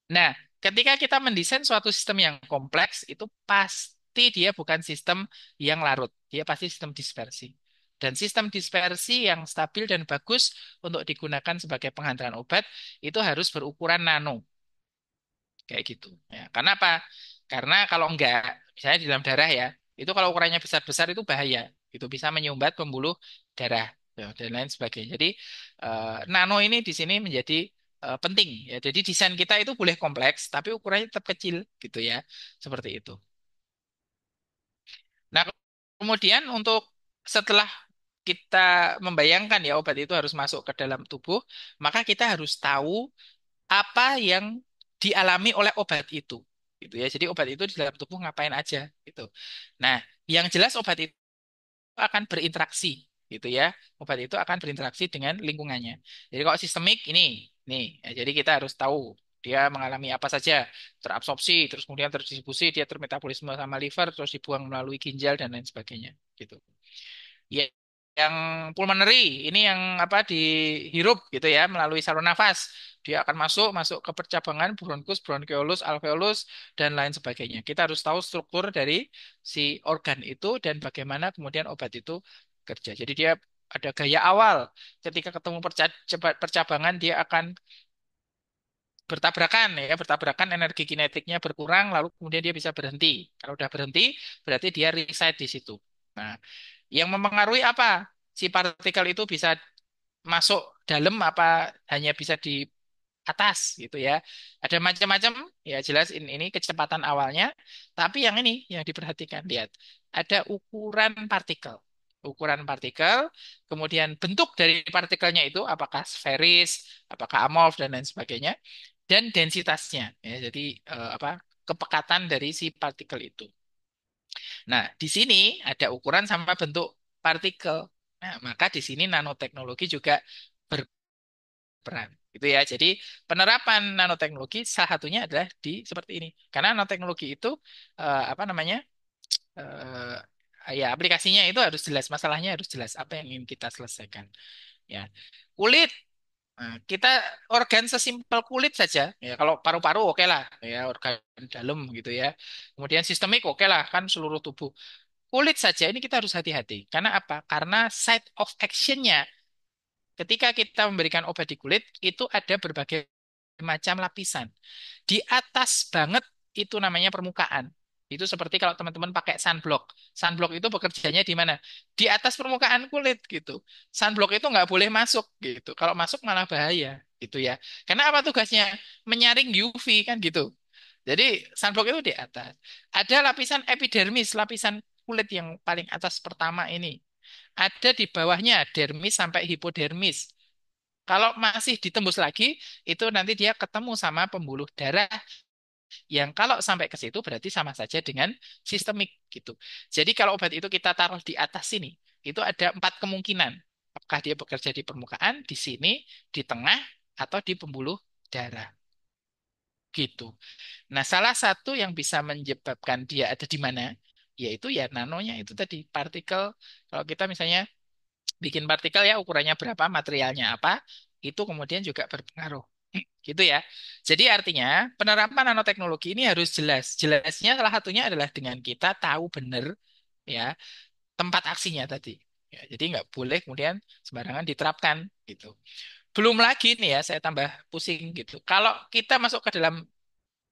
Nah, ketika kita mendesain suatu sistem yang kompleks, itu pasti dia bukan sistem yang larut. Dia pasti sistem dispersi. Dan sistem dispersi yang stabil dan bagus untuk digunakan sebagai penghantaran obat, itu harus berukuran nano. Kayak gitu. Ya, karena apa? Karena kalau enggak, misalnya di dalam darah ya, itu kalau ukurannya besar-besar itu bahaya. Itu bisa menyumbat pembuluh darah ya, dan lain sebagainya. Jadi nano ini di sini menjadi penting ya. Jadi desain kita itu boleh kompleks, tapi ukurannya tetap kecil gitu ya. Seperti itu. Nah, kemudian untuk setelah kita membayangkan ya obat itu harus masuk ke dalam tubuh, maka kita harus tahu apa yang dialami oleh obat itu gitu ya. Jadi obat itu di dalam tubuh ngapain aja gitu. Nah, yang jelas obat itu akan berinteraksi gitu ya. Obat itu akan berinteraksi dengan lingkungannya. Jadi kalau sistemik ini nih, ya, jadi kita harus tahu dia mengalami apa saja, terabsorpsi, terus kemudian terdistribusi, dia termetabolisme sama liver, terus dibuang melalui ginjal dan lain sebagainya gitu. Ya, yang pulmonary ini yang apa dihirup gitu ya melalui saluran nafas. Dia akan masuk masuk ke percabangan bronkus, bronchiolus, alveolus dan lain sebagainya. Kita harus tahu struktur dari si organ itu dan bagaimana kemudian obat itu kerja. Jadi dia ada gaya awal. Ketika ketemu percabangan dia akan bertabrakan ya, bertabrakan energi kinetiknya berkurang lalu kemudian dia bisa berhenti. Kalau udah berhenti berarti dia reset di situ. Nah, yang mempengaruhi apa? Si partikel itu bisa masuk dalam apa hanya bisa di atas gitu ya. Ada macam-macam ya jelas ini kecepatan awalnya, tapi yang ini yang diperhatikan lihat ada ukuran partikel. Ukuran partikel, kemudian bentuk dari partikelnya itu apakah sferis, apakah amorf dan lain sebagainya dan densitasnya ya. Jadi apa kepekatan dari si partikel itu. Nah, di sini ada ukuran sama bentuk partikel. Nah, maka di sini nanoteknologi juga berperan. Gitu ya. Jadi penerapan nanoteknologi salah satunya adalah di seperti ini. Karena nanoteknologi itu apa namanya? Ya aplikasinya itu harus jelas, masalahnya harus jelas apa yang ingin kita selesaikan. Ya, kulit. Nah, kita organ sesimpel kulit saja. Ya, kalau paru-paru oke lah, ya organ dalam gitu ya. Kemudian sistemik oke lah, kan seluruh tubuh. Kulit saja ini kita harus hati-hati. Karena apa? Karena site of action-nya ketika kita memberikan obat di kulit itu ada berbagai macam lapisan. Di atas banget itu namanya permukaan. Itu seperti kalau teman-teman pakai sunblock. Sunblock itu bekerjanya di mana? Di atas permukaan kulit gitu. Sunblock itu nggak boleh masuk gitu. Kalau masuk malah bahaya gitu ya. Karena apa tugasnya? Menyaring UV kan gitu. Jadi sunblock itu di atas. Ada lapisan epidermis, lapisan kulit yang paling atas pertama ini. Ada di bawahnya dermis sampai hipodermis. Kalau masih ditembus lagi, itu nanti dia ketemu sama pembuluh darah yang kalau sampai ke situ berarti sama saja dengan sistemik gitu. Jadi kalau obat itu kita taruh di atas sini, itu ada 4 kemungkinan. Apakah dia bekerja di permukaan, di sini, di tengah, atau di pembuluh darah gitu. Nah, salah satu yang bisa menyebabkan dia ada di mana, yaitu ya nanonya itu tadi partikel. Kalau kita misalnya bikin partikel ya ukurannya berapa, materialnya apa, itu kemudian juga berpengaruh. Gitu ya. Jadi artinya penerapan nanoteknologi ini harus jelas. Jelasnya salah satunya adalah dengan kita tahu benar ya tempat aksinya tadi. Ya, jadi nggak boleh kemudian sembarangan diterapkan gitu. Belum lagi nih ya, saya tambah pusing gitu. Kalau kita masuk ke dalam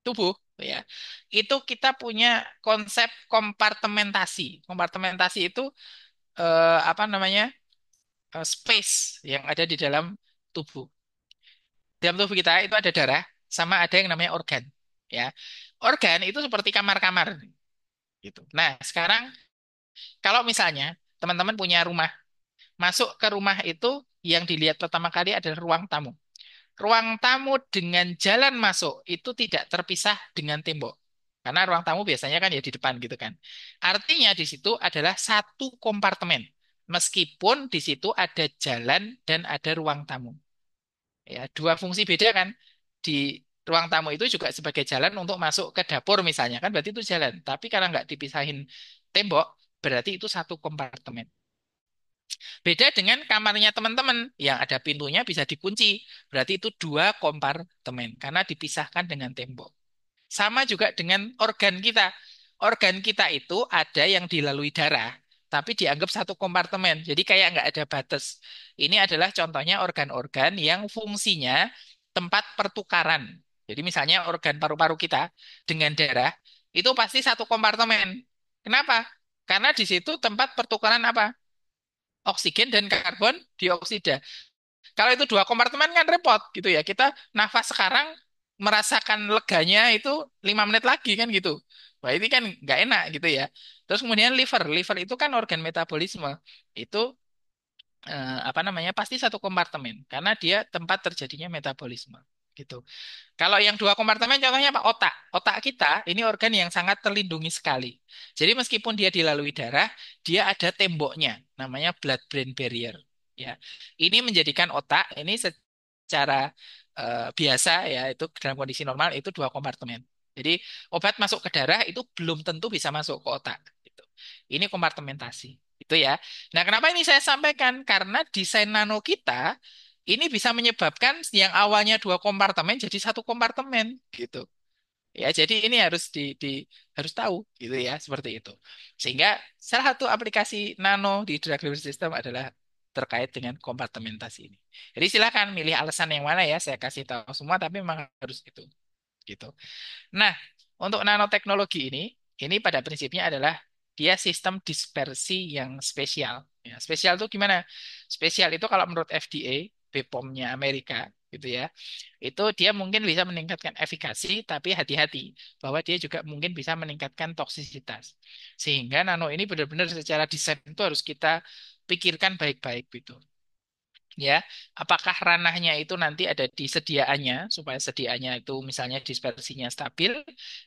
tubuh ya, itu kita punya konsep kompartementasi. Kompartementasi itu apa namanya? Space yang ada di dalam tubuh. Dalam tubuh kita itu ada darah sama ada yang namanya organ. Ya, organ itu seperti kamar-kamar gitu. Nah, sekarang kalau misalnya teman-teman punya rumah, masuk ke rumah itu yang dilihat pertama kali adalah ruang tamu. Ruang tamu dengan jalan masuk itu tidak terpisah dengan tembok. Karena ruang tamu biasanya kan ya di depan gitu kan. Artinya di situ adalah satu kompartemen. Meskipun di situ ada jalan dan ada ruang tamu. Ya, dua fungsi beda kan. Di ruang tamu itu juga sebagai jalan untuk masuk ke dapur misalnya kan berarti itu jalan. Tapi karena nggak dipisahin tembok, berarti itu satu kompartemen. Beda dengan kamarnya teman-teman yang ada pintunya bisa dikunci. Berarti itu dua kompartemen karena dipisahkan dengan tembok. Sama juga dengan organ kita. Organ kita itu ada yang dilalui darah, tapi dianggap satu kompartemen. Jadi kayak nggak ada batas. Ini adalah contohnya organ-organ yang fungsinya tempat pertukaran. Jadi misalnya organ paru-paru kita dengan darah, itu pasti satu kompartemen. Kenapa? Karena di situ tempat pertukaran apa? Oksigen dan karbon dioksida. Kalau itu dua kompartemen kan repot gitu ya. Kita nafas sekarang merasakan leganya itu 5 menit lagi kan gitu. Wah ini kan nggak enak gitu ya. Terus kemudian liver, liver itu kan organ metabolisme. Itu apa namanya pasti satu kompartemen karena dia tempat terjadinya metabolisme gitu. Kalau yang dua kompartemen contohnya apa? Otak. Otak kita ini organ yang sangat terlindungi sekali. Jadi meskipun dia dilalui darah, dia ada temboknya, namanya blood-brain barrier. Ya, ini menjadikan otak ini secara biasa ya itu dalam kondisi normal itu dua kompartemen. Jadi obat masuk ke darah itu belum tentu bisa masuk ke otak. Gitu. Ini kompartementasi. Itu ya. Nah, kenapa ini saya sampaikan? Karena desain nano kita ini bisa menyebabkan yang awalnya dua kompartemen jadi satu kompartemen gitu. Ya, jadi ini harus harus tahu gitu ya, seperti itu. Sehingga salah satu aplikasi nano di drug delivery system adalah terkait dengan kompartementasi ini. Jadi silakan milih alasan yang mana ya, saya kasih tahu semua tapi memang harus itu gitu. Nah, untuk nanoteknologi ini pada prinsipnya adalah dia sistem dispersi yang spesial. Ya, spesial itu gimana? Spesial itu kalau menurut FDA, BPOM-nya Amerika, gitu ya, itu dia mungkin bisa meningkatkan efikasi, tapi hati-hati bahwa dia juga mungkin bisa meningkatkan toksisitas. Sehingga nano ini benar-benar secara desain itu harus kita pikirkan baik-baik gitu. Ya, apakah ranahnya itu nanti ada di sediaannya supaya sediaannya itu misalnya dispersinya stabil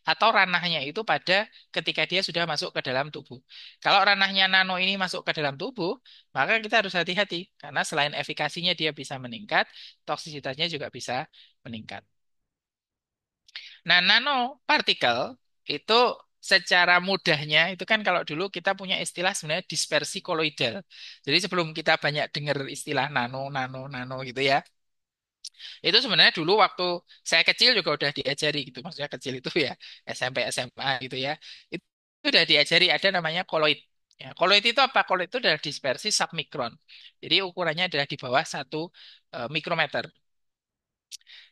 atau ranahnya itu pada ketika dia sudah masuk ke dalam tubuh. Kalau ranahnya nano ini masuk ke dalam tubuh, maka kita harus hati-hati karena selain efikasinya dia bisa meningkat, toksisitasnya juga bisa meningkat. Nah, nanopartikel itu secara mudahnya itu kan kalau dulu kita punya istilah sebenarnya dispersi koloidal. Jadi sebelum kita banyak dengar istilah nano, nano, nano gitu ya, itu sebenarnya dulu waktu saya kecil juga udah diajari gitu. Maksudnya kecil itu ya SMP, SMA gitu ya. Itu udah diajari ada namanya koloid. Ya, koloid itu apa? Koloid itu adalah dispersi submikron. Jadi ukurannya adalah di bawah 1 mikrometer.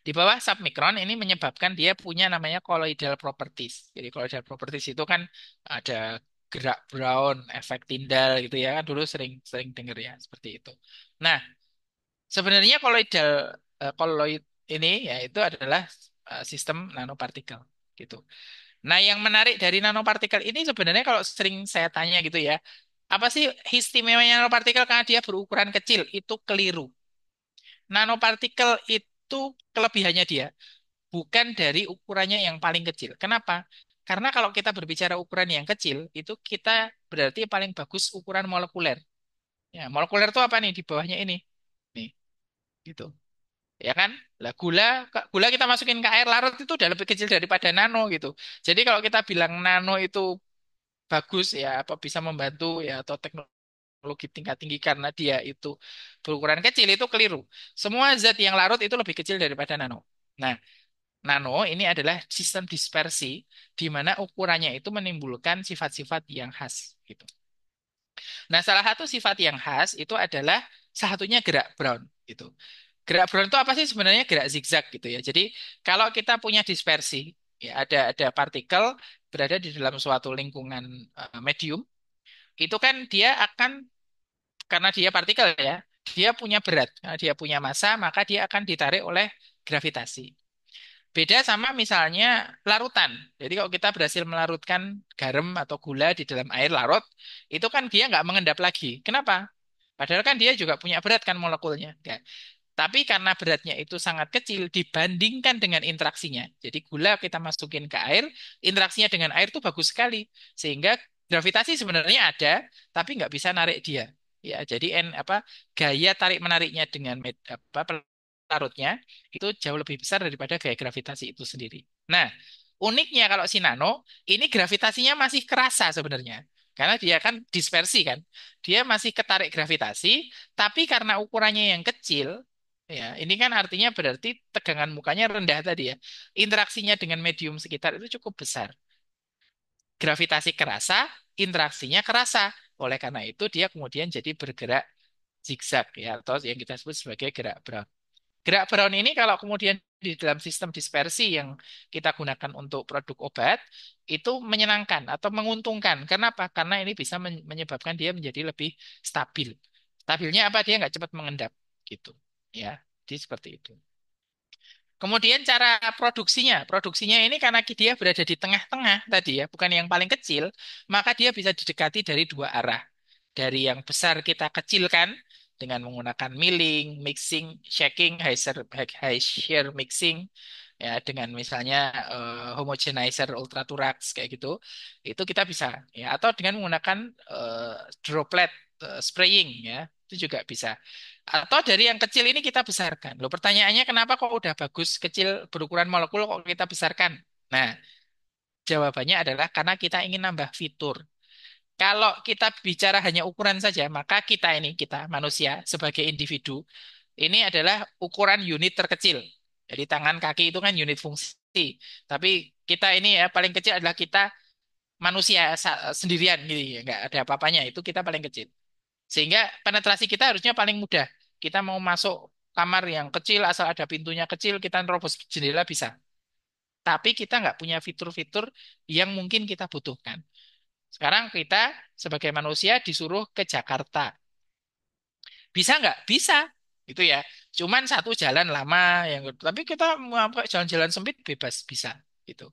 Di bawah submikron ini menyebabkan dia punya namanya colloidal properties. Jadi colloidal properties itu kan ada gerak Brown, efek Tyndall gitu ya kan dulu sering sering dengar ya seperti itu. Nah, sebenarnya colloid ini ya itu adalah sistem nanopartikel gitu. Nah, yang menarik dari nanopartikel ini sebenarnya kalau sering saya tanya gitu ya, apa sih istimewanya nanopartikel karena dia berukuran kecil? Itu keliru. Nanopartikel itu kelebihannya dia bukan dari ukurannya yang paling kecil. Kenapa? Karena kalau kita berbicara ukuran yang kecil, itu kita berarti paling bagus ukuran molekuler. Ya, molekuler itu apa nih di bawahnya ini? Nih, gitu. Ya kan? Lah gula kita masukin ke air larut itu udah lebih kecil daripada nano gitu. Jadi kalau kita bilang nano itu bagus ya apa bisa membantu ya atau teknologi tingkat tinggi karena dia itu berukuran kecil itu keliru. Semua zat yang larut itu lebih kecil daripada nano. Nah, nano ini adalah sistem dispersi di mana ukurannya itu menimbulkan sifat-sifat yang khas gitu. Nah, salah satu sifat yang khas itu adalah salah satunya gerak Brown gitu. Gerak Brown itu apa sih sebenarnya gerak zigzag gitu ya. Jadi kalau kita punya dispersi ya ada partikel berada di dalam suatu lingkungan medium itu kan dia akan karena dia partikel ya, dia punya berat, karena dia punya massa maka dia akan ditarik oleh gravitasi. Beda sama misalnya larutan. Jadi kalau kita berhasil melarutkan garam atau gula di dalam air larut, itu kan dia nggak mengendap lagi. Kenapa? Padahal kan dia juga punya berat kan molekulnya. Ya. Tapi karena beratnya itu sangat kecil dibandingkan dengan interaksinya. Jadi gula kita masukin ke air, interaksinya dengan air itu bagus sekali. Sehingga gravitasi sebenarnya ada, tapi nggak bisa narik dia. Ya, jadi gaya tarik menariknya dengan pelarutnya itu jauh lebih besar daripada gaya gravitasi itu sendiri. Nah, uniknya kalau si nano, ini gravitasinya masih kerasa sebenarnya. Karena dia kan dispersi kan. Dia masih ketarik gravitasi, tapi karena ukurannya yang kecil, ya, ini kan artinya berarti tegangan mukanya rendah tadi ya. Interaksinya dengan medium sekitar itu cukup besar. Gravitasi kerasa, interaksinya kerasa. Oleh karena itu dia kemudian jadi bergerak zigzag ya atau yang kita sebut sebagai gerak Brown. Gerak Brown ini kalau kemudian di dalam sistem dispersi yang kita gunakan untuk produk obat itu menyenangkan atau menguntungkan. Kenapa? Karena ini bisa menyebabkan dia menjadi lebih stabil. Stabilnya apa? Dia nggak cepat mengendap gitu. Ya, jadi seperti itu. Kemudian cara produksinya, produksinya ini karena dia berada di tengah-tengah tadi ya, bukan yang paling kecil, maka dia bisa didekati dari dua arah. Dari yang besar kita kecilkan dengan menggunakan milling, mixing, shaking, high shear mixing, ya dengan misalnya homogenizer ultraturaks kayak gitu, itu kita bisa ya atau dengan menggunakan droplet spraying ya, itu juga bisa. Atau dari yang kecil ini kita besarkan. Loh, pertanyaannya kenapa kok udah bagus kecil berukuran molekul kok kita besarkan? Nah, jawabannya adalah karena kita ingin nambah fitur. Kalau kita bicara hanya ukuran saja, maka kita manusia sebagai individu, ini adalah ukuran unit terkecil. Jadi tangan kaki itu kan unit fungsi. Tapi kita ini ya paling kecil adalah kita manusia sendirian gitu ya, nggak ada apa-apanya. Itu kita paling kecil. Sehingga penetrasi kita harusnya paling mudah. Kita mau masuk kamar yang kecil, asal ada pintunya kecil, kita nerobos jendela bisa. Tapi kita nggak punya fitur-fitur yang mungkin kita butuhkan. Sekarang kita sebagai manusia disuruh ke Jakarta. Bisa nggak? Bisa. Itu ya. Cuman satu jalan lama yang tapi kita mau pakai jalan-jalan sempit bebas bisa gitu.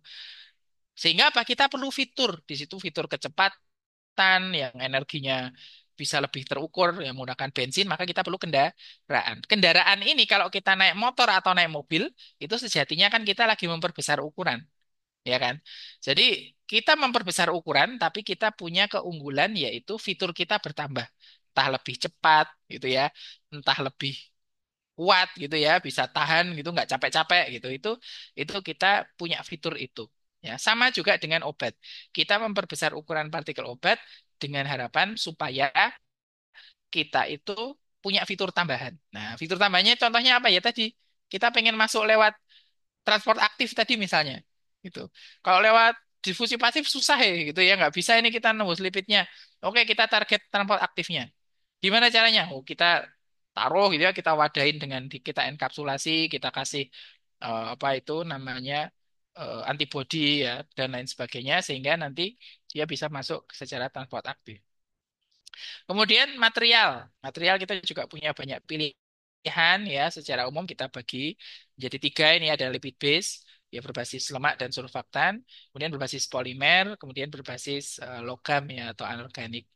Sehingga apa? Kita perlu fitur. Di situ fitur kecepatan yang energinya bisa lebih terukur yang menggunakan bensin, maka kita perlu kendaraan. Kendaraan ini kalau kita naik motor atau naik mobil, itu sejatinya kan kita lagi memperbesar ukuran, ya kan? Jadi kita memperbesar ukuran, tapi kita punya keunggulan yaitu fitur kita bertambah. Entah lebih cepat gitu ya, entah lebih kuat gitu ya, bisa tahan gitu, nggak capek-capek gitu. Itu kita punya fitur itu. Ya, sama juga dengan obat. Kita memperbesar ukuran partikel obat dengan harapan supaya kita itu punya fitur tambahan. Nah, fitur tambahannya contohnya apa ya tadi? Kita pengen masuk lewat transport aktif tadi misalnya. Gitu. Kalau lewat difusi pasif susah ya gitu ya, nggak bisa ini kita nembus lipidnya. Oke, kita target transport aktifnya. Gimana caranya? Oh, kita taruh gitu ya, kita wadain dengan kita enkapsulasi, kita kasih apa itu namanya antibodi ya dan lain sebagainya sehingga nanti dia bisa masuk secara transport aktif. Kemudian material, material kita juga punya banyak pilihan ya. Secara umum kita bagi jadi tiga ini ada lipid base ya berbasis lemak dan surfaktan, kemudian berbasis polimer, kemudian berbasis logam ya atau anorganik.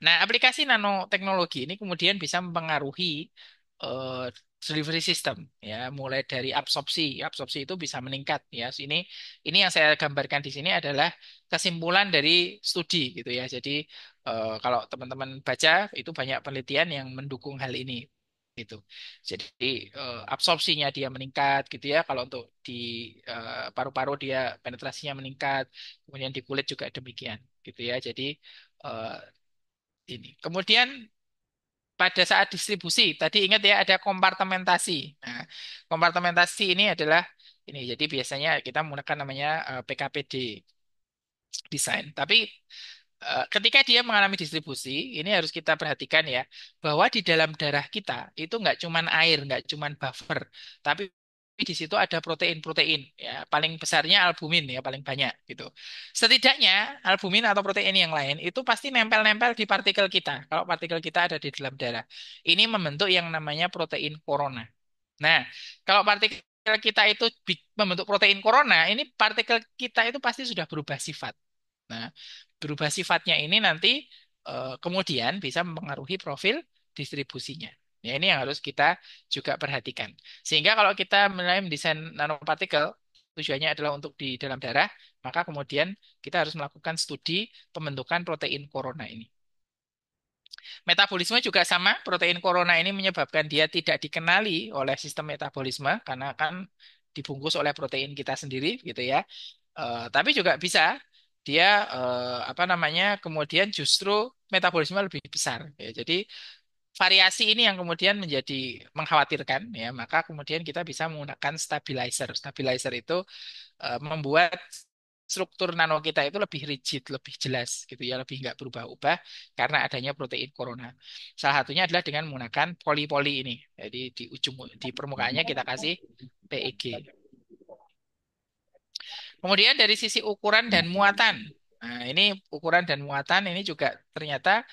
Nah, aplikasi nanoteknologi ini kemudian bisa mempengaruhi eh, delivery system ya, mulai dari absorpsi. Absorpsi itu bisa meningkat ya. Ini yang saya gambarkan di sini adalah kesimpulan dari studi gitu ya. Jadi kalau teman-teman baca itu banyak penelitian yang mendukung hal ini gitu. Jadi absorpsinya dia meningkat gitu ya. Kalau untuk di paru-paru dia penetrasinya meningkat, kemudian di kulit juga demikian gitu ya. Jadi eh, ini. Kemudian pada saat distribusi, tadi ingat ya ada kompartementasi. Nah, kompartementasi ini adalah ini. Jadi biasanya kita menggunakan namanya PKPD design. Tapi ketika dia mengalami distribusi, ini harus kita perhatikan ya, bahwa di dalam darah kita itu nggak cuman air, nggak cuman buffer, tapi di situ ada protein-protein ya, paling besarnya albumin ya, paling banyak gitu. Setidaknya albumin atau protein yang lain itu pasti nempel-nempel di partikel kita. Kalau partikel kita ada di dalam darah, ini membentuk yang namanya protein corona. Nah, kalau partikel kita itu membentuk protein corona, ini partikel kita itu pasti sudah berubah sifat. Nah, berubah sifatnya ini nanti kemudian bisa mempengaruhi profil distribusinya. Ya, ini yang harus kita juga perhatikan. Sehingga kalau kita mulai mendesain nanopartikel, tujuannya adalah untuk di dalam darah, maka kemudian kita harus melakukan studi pembentukan protein corona ini. Metabolisme juga sama, protein corona ini menyebabkan dia tidak dikenali oleh sistem metabolisme karena kan dibungkus oleh protein kita sendiri gitu ya. Tapi juga bisa dia apa namanya kemudian justru metabolisme lebih besar ya. Jadi variasi ini yang kemudian menjadi mengkhawatirkan ya, maka kemudian kita bisa menggunakan stabilizer. Stabilizer itu membuat struktur nano kita itu lebih rigid, lebih jelas gitu ya, lebih nggak berubah-ubah karena adanya protein corona. Salah satunya adalah dengan menggunakan poli-poli ini. Jadi di permukaannya kita kasih PEG. Kemudian dari sisi ukuran dan muatan. Nah, ini ukuran dan muatan ini juga ternyata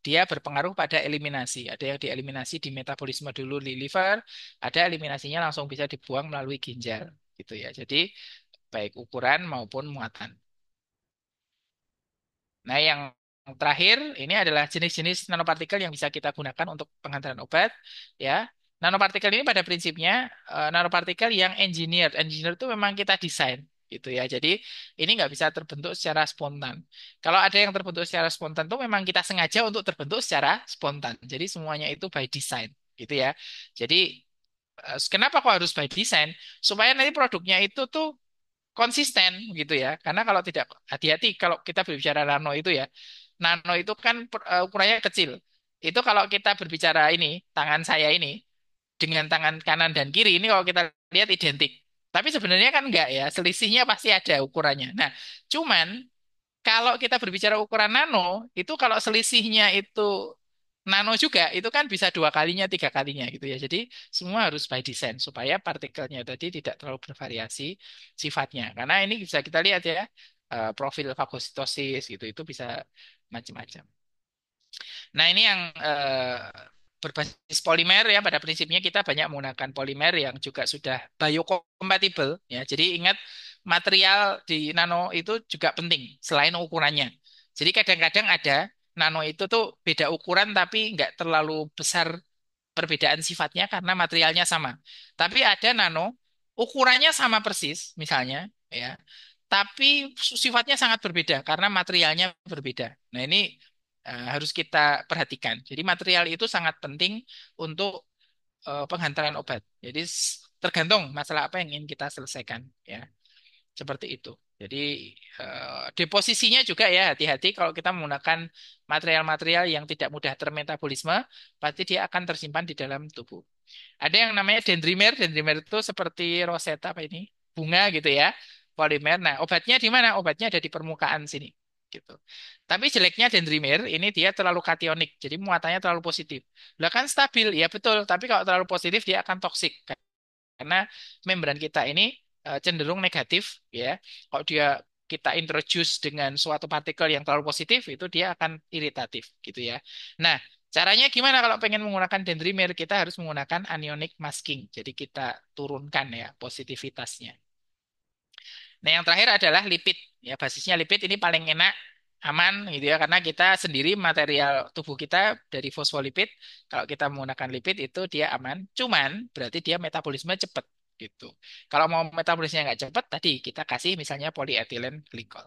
dia berpengaruh pada eliminasi. Ada yang dieliminasi di metabolisme dulu di liver, ada eliminasinya langsung bisa dibuang melalui ginjal gitu ya. Jadi baik ukuran maupun muatan. Nah, yang terakhir ini adalah jenis-jenis nanopartikel yang bisa kita gunakan untuk penghantaran obat ya. Nanopartikel ini pada prinsipnya nanopartikel yang engineered. Engineered itu memang kita desain gitu ya. Jadi ini nggak bisa terbentuk secara spontan. Kalau ada yang terbentuk secara spontan itu memang kita sengaja untuk terbentuk secara spontan. Jadi semuanya itu by design gitu ya. Jadi kenapa kok harus by design? Supaya nanti produknya itu tuh konsisten gitu ya. Karena kalau tidak hati-hati kalau kita berbicara nano itu ya. Nano itu kan ukurannya kecil. Itu kalau kita berbicara ini, tangan saya ini dengan tangan kanan dan kiri ini kalau kita lihat identik. Tapi sebenarnya kan enggak ya, selisihnya pasti ada ukurannya. Nah, cuman kalau kita berbicara ukuran nano, itu kalau selisihnya itu nano juga, itu kan bisa dua kalinya, tiga kalinya gitu ya. Jadi semua harus by design supaya partikelnya tadi tidak terlalu bervariasi sifatnya. Karena ini bisa kita lihat ya, profil fagositosis gitu, itu bisa macam-macam. Nah, ini yang berbasis polimer ya pada prinsipnya kita banyak menggunakan polimer yang juga sudah biocompatible ya. Jadi ingat material di nano itu juga penting selain ukurannya. Jadi kadang-kadang ada nano itu tuh beda ukuran tapi nggak terlalu besar perbedaan sifatnya karena materialnya sama. Tapi ada nano ukurannya sama persis misalnya ya, tapi sifatnya sangat berbeda karena materialnya berbeda. Nah, ini harus kita perhatikan. Jadi material itu sangat penting untuk penghantaran obat. Jadi tergantung masalah apa yang ingin kita selesaikan ya. Seperti itu. Jadi deposisinya juga ya hati-hati kalau kita menggunakan material-material yang tidak mudah termetabolisme, pasti dia akan tersimpan di dalam tubuh. Ada yang namanya dendrimer. Dendrimer itu seperti roseta apa ini? Bunga gitu ya. Polimer. Nah, obatnya di mana? Obatnya ada di permukaan sini. gitu. Tapi jeleknya dendrimer ini dia terlalu kationik, jadi muatannya terlalu positif. Lah kan stabil, ya betul, tapi kalau terlalu positif dia akan toksik karena membran kita ini cenderung negatif ya. Kalau dia kita introduce dengan suatu partikel yang terlalu positif itu dia akan iritatif gitu ya. Nah, caranya gimana kalau pengen menggunakan dendrimer? Kita harus menggunakan anionic masking. Jadi kita turunkan ya positivitasnya. Nah, yang terakhir adalah lipid. Ya, basisnya lipid ini paling enak, aman gitu ya, karena kita sendiri material tubuh kita dari fosfolipid. Kalau kita menggunakan lipid itu dia aman. Cuman berarti dia metabolisme cepat gitu. Kalau mau metabolisme nggak cepat, tadi kita kasih misalnya polyethylene glycol.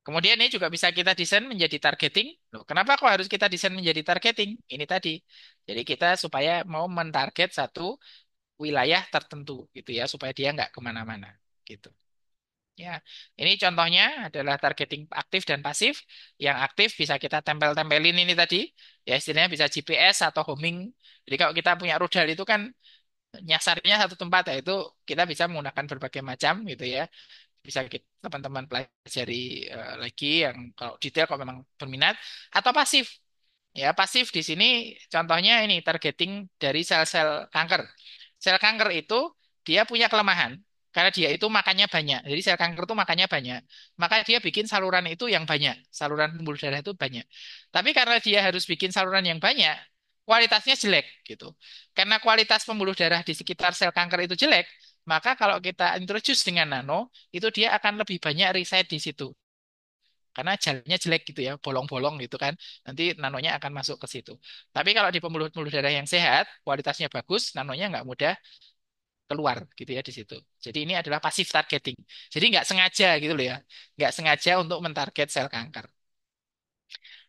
Kemudian ini juga bisa kita desain menjadi targeting. Loh, kenapa kok harus kita desain menjadi targeting? Ini tadi. Jadi kita supaya mau mentarget satu wilayah tertentu gitu ya, supaya dia nggak kemana-mana gitu. Ya, ini contohnya adalah targeting aktif dan pasif. Yang aktif bisa kita tempel-tempelin ini tadi, ya istilahnya bisa GPS atau homing. Jadi kalau kita punya rudal itu kan nyasarnya satu tempat, ya itu kita bisa menggunakan berbagai macam gitu ya. Bisa teman-teman pelajari lagi yang kalau detail kalau memang berminat. Atau pasif. Ya, pasif di sini contohnya ini targeting dari sel-sel kanker. Sel kanker itu dia punya kelemahan karena dia itu makannya banyak. Jadi sel kanker itu makannya banyak. Maka dia bikin saluran itu yang banyak. Saluran pembuluh darah itu banyak. Tapi karena dia harus bikin saluran yang banyak, kualitasnya jelek gitu. Karena kualitas pembuluh darah di sekitar sel kanker itu jelek, maka kalau kita introduce dengan nano, itu dia akan lebih banyak reside di situ karena jalannya jelek gitu ya, bolong-bolong gitu kan. Nanti nanonya akan masuk ke situ. Tapi kalau di pembuluh-pembuluh darah yang sehat, kualitasnya bagus, nanonya nggak mudah keluar gitu ya di situ. Jadi ini adalah pasif targeting. Jadi nggak sengaja gitu loh ya, nggak sengaja untuk mentarget sel kanker.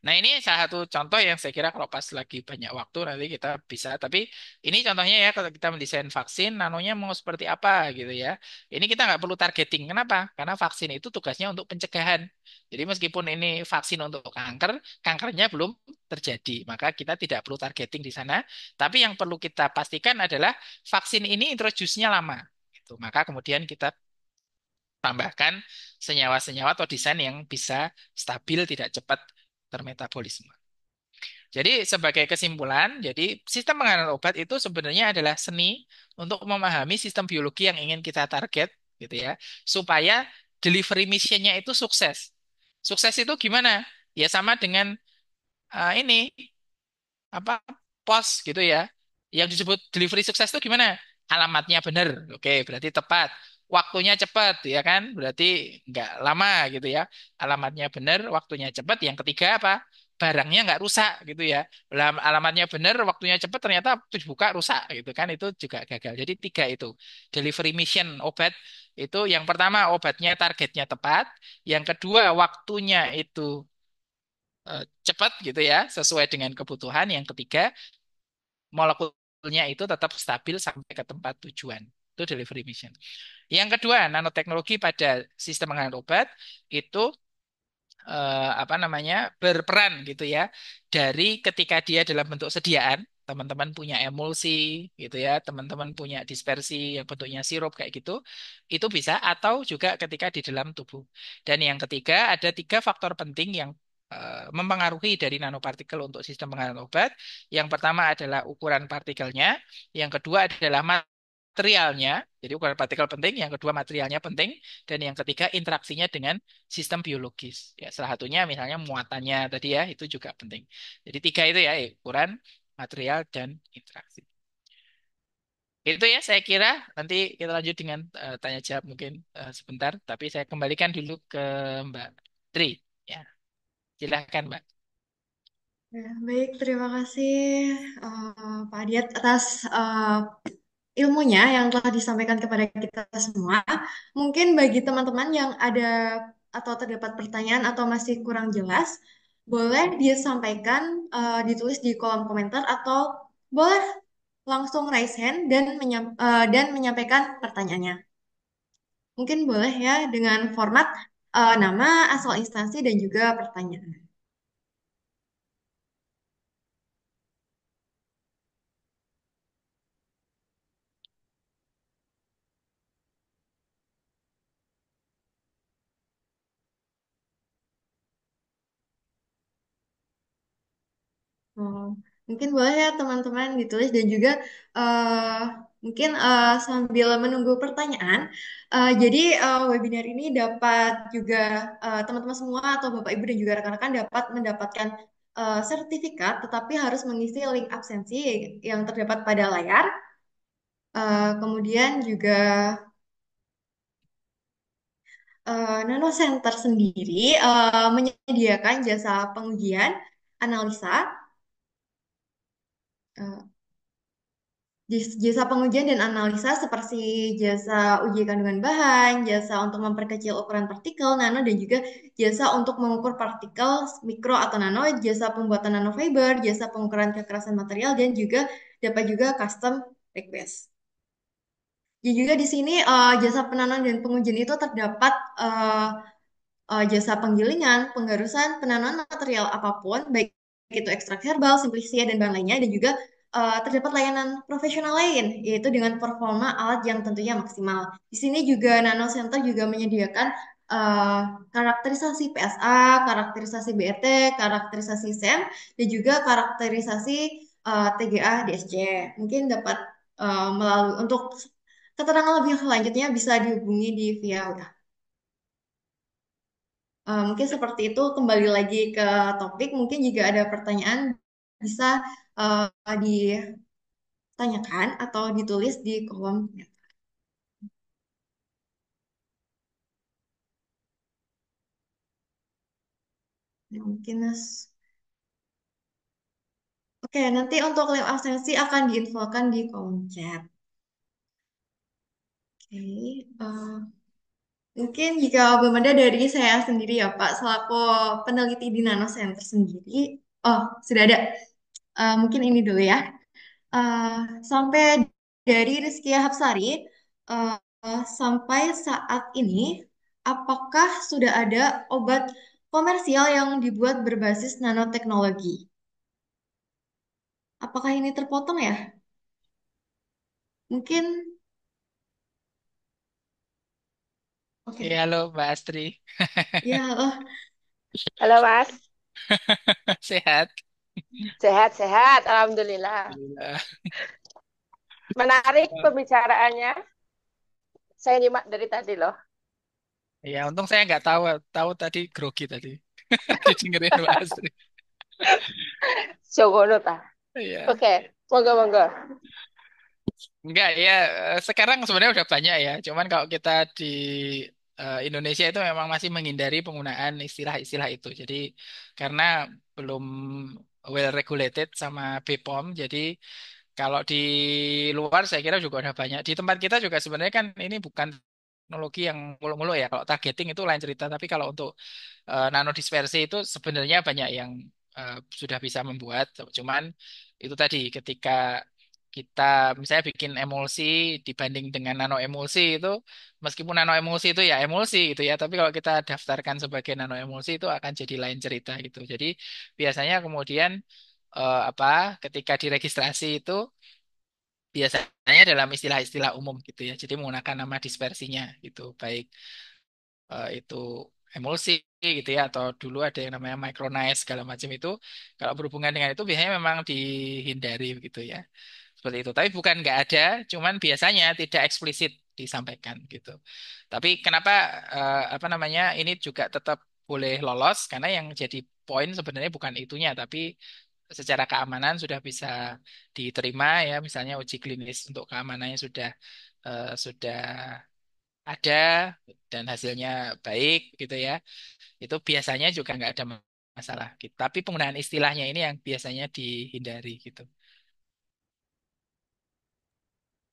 Nah, ini salah satu contoh yang saya kira kalau pas lagi banyak waktu nanti kita bisa. Tapi ini contohnya ya kalau kita mendesain vaksin, nanonya mau seperti apa gitu ya. Ini kita nggak perlu targeting. Kenapa? Karena vaksin itu tugasnya untuk pencegahan. Jadi meskipun ini vaksin untuk kanker, kankernya belum terjadi. Maka kita tidak perlu targeting di sana. Tapi yang perlu kita pastikan adalah vaksin ini introduce-nya lama. Gitu. Maka kemudian kita tambahkan senyawa-senyawa atau desain yang bisa stabil, tidak cepat termetabolisme. Jadi sebagai kesimpulan, jadi sistem pengenalan obat itu sebenarnya adalah seni untuk memahami sistem biologi yang ingin kita target, gitu ya, supaya delivery mission-nya itu sukses. Sukses itu gimana? Ya sama dengan ini apa pos gitu ya. Yang disebut delivery sukses itu gimana? Alamatnya benar, oke, berarti tepat. Waktunya cepat, ya kan? Berarti nggak lama gitu ya. Alamatnya benar, waktunya cepat. Yang ketiga apa? Barangnya nggak rusak gitu ya. Alamatnya benar, waktunya cepat, ternyata dibuka rusak gitu kan? Itu juga gagal. Jadi tiga itu delivery mission obat itu yang pertama obatnya targetnya tepat, yang kedua waktunya itu cepat gitu ya, sesuai dengan kebutuhan. Yang ketiga, molekulnya itu tetap stabil sampai ke tempat tujuan. Itu delivery mission. Yang kedua, nanoteknologi pada sistem pengenalan obat itu apa namanya berperan gitu ya dari ketika dia dalam bentuk sediaan teman-teman punya emulsi gitu ya teman-teman punya dispersi yang bentuknya sirup kayak gitu itu bisa atau juga ketika di dalam tubuh dan yang ketiga ada tiga faktor penting yang mempengaruhi dari nanopartikel untuk sistem pengenalan obat yang pertama adalah ukuran partikelnya yang kedua adalah materialnya, jadi ukuran partikel penting, yang kedua materialnya penting, dan yang ketiga interaksinya dengan sistem biologis. Ya, salah satunya misalnya muatannya tadi ya, itu juga penting. Jadi tiga itu ya, ukuran, material, dan interaksi. Itu ya saya kira nanti kita lanjut dengan tanya jawab mungkin sebentar, tapi saya kembalikan dulu ke Mbak Tri. Ya, silahkan Mbak. Ya, baik, terima kasih Pak Diat atas ilmunya yang telah disampaikan kepada kita semua. Mungkin bagi teman-teman yang ada atau terdapat pertanyaan atau masih kurang jelas, boleh disampaikan, ditulis di kolom komentar atau boleh langsung raise hand dan dan menyampaikan pertanyaannya. Mungkin boleh ya dengan format nama, asal instansi, dan juga pertanyaan. Oh, mungkin boleh ya teman-teman ditulis dan juga eh, mungkin sambil menunggu pertanyaan, jadi webinar ini dapat juga teman-teman semua atau Bapak Ibu dan juga rekan-rekan dapat mendapatkan sertifikat, tetapi harus mengisi link absensi yang terdapat pada layar. Kemudian juga Nano Center sendiri menyediakan jasa pengujian, analisa, eh, jasa pengujian dan analisa seperti jasa uji kandungan bahan, jasa untuk memperkecil ukuran partikel nano, dan juga jasa untuk mengukur partikel mikro atau nano, jasa pembuatan nanofiber, jasa pengukuran kekerasan material, dan juga dapat juga custom request. Dan juga di sini jasa penanaman dan pengujian itu terdapat eh, jasa penggilingan, penggarusan, penanaman material apapun, baik itu ekstrak herbal, simplisia, dan bahan lainnya, dan juga terdapat layanan profesional lain, yaitu dengan performa alat yang tentunya maksimal. Di sini juga Nano Center juga menyediakan eh, karakterisasi PSA, karakterisasi BET, karakterisasi SEM, dan juga karakterisasi TGA DSC. Mungkin dapat melalui untuk keterangan lebih lanjutnya bisa dihubungi di via WA. Mungkin seperti itu, kembali lagi ke topik, mungkin jika ada pertanyaan bisa ditanyakan atau ditulis di kolom. Mungkin oke, nanti untuk link absensi akan diinfokan di kolom chat. Oke, mungkin jika belum ada dari saya sendiri ya Pak, selaku peneliti di Nano Center sendiri. Oh, sudah ada. Mungkin ini dulu ya. Eh, Sampai dari Rizkia Hapsari, eh, sampai saat ini, apakah sudah ada obat komersial yang dibuat berbasis nanoteknologi? Apakah ini terpotong ya? Mungkin, Iya, oke. halo Mbak Astri. Ya, Halo Mas, Sehat. sehat-sehat, Alhamdulillah. Alhamdulillah. Menarik pembicaraannya, saya nyimak dari tadi loh. Ya, untung saya nggak tahu tahu tadi grogi tadi. Didengerin Mbak Astri. Jogono ta. Iya. Oke, monggo-monggo. Enggak ya, sekarang sebenarnya udah banyak ya. Cuman kalau kita di Indonesia itu memang masih menghindari penggunaan istilah-istilah itu. Jadi karena belum well regulated sama BPOM, jadi kalau di luar saya kira juga udah banyak. Di tempat kita juga sebenarnya kan ini bukan teknologi yang mulu-mulu ya. Kalau targeting itu lain cerita. Tapi kalau untuk nanodispersi itu sebenarnya banyak yang sudah bisa membuat. Cuman itu tadi ketika kita misalnya bikin emulsi dibanding dengan nano emulsi itu, meskipun nano emulsi itu ya emulsi gitu ya, tapi kalau kita daftarkan sebagai nano emulsi itu akan jadi lain cerita gitu. Jadi biasanya kemudian apa ketika diregistrasi itu biasanya dalam istilah-istilah umum gitu ya. Jadi menggunakan nama dispersinya gitu, baik itu emulsi gitu ya atau dulu ada yang namanya micronize segala macam itu kalau berhubungan dengan itu biasanya memang dihindari gitu ya seperti itu tapi bukan nggak ada cuman biasanya tidak eksplisit disampaikan gitu tapi kenapa apa namanya ini juga tetap boleh lolos karena yang jadi poin sebenarnya bukan itunya tapi secara keamanan sudah bisa diterima ya misalnya uji klinis untuk keamanannya sudah ada dan hasilnya baik gitu ya, itu biasanya juga nggak ada masalah gitu. Tapi penggunaan istilahnya ini yang biasanya dihindari gitu.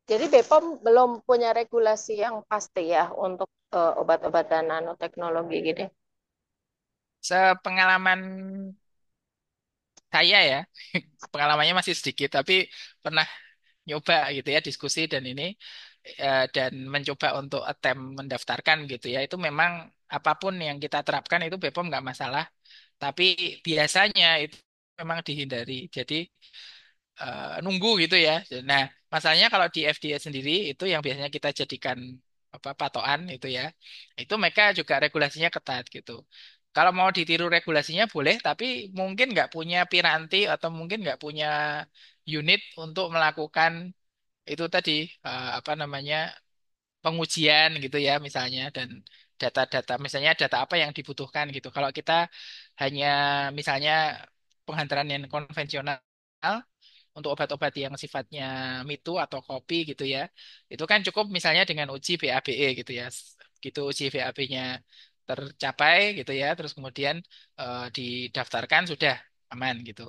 Jadi BPOM belum punya regulasi yang pasti ya untuk obat-obatan nanoteknologi gitu. Sepengalaman saya ya, pengalamannya masih sedikit, tapi pernah nyoba gitu ya diskusi dan ini dan mencoba untuk attempt mendaftarkan gitu ya, itu memang apapun yang kita terapkan itu BPOM nggak masalah, tapi biasanya itu memang dihindari. Jadi nunggu gitu ya. Nah, masalahnya kalau di FDA sendiri itu yang biasanya kita jadikan apa patokan itu ya. Itu mereka juga regulasinya ketat gitu. Kalau mau ditiru regulasinya boleh, tapi mungkin nggak punya piranti atau mungkin nggak punya unit untuk melakukan itu tadi apa namanya pengujian gitu ya misalnya dan data-data misalnya data apa yang dibutuhkan gitu. Kalau kita hanya misalnya penghantaran yang konvensional untuk obat-obat yang sifatnya mitu atau kopi gitu ya. Itu kan cukup misalnya dengan uji BABE gitu ya. Gitu uji BAB-nya tercapai gitu ya. Terus kemudian didaftarkan sudah aman gitu.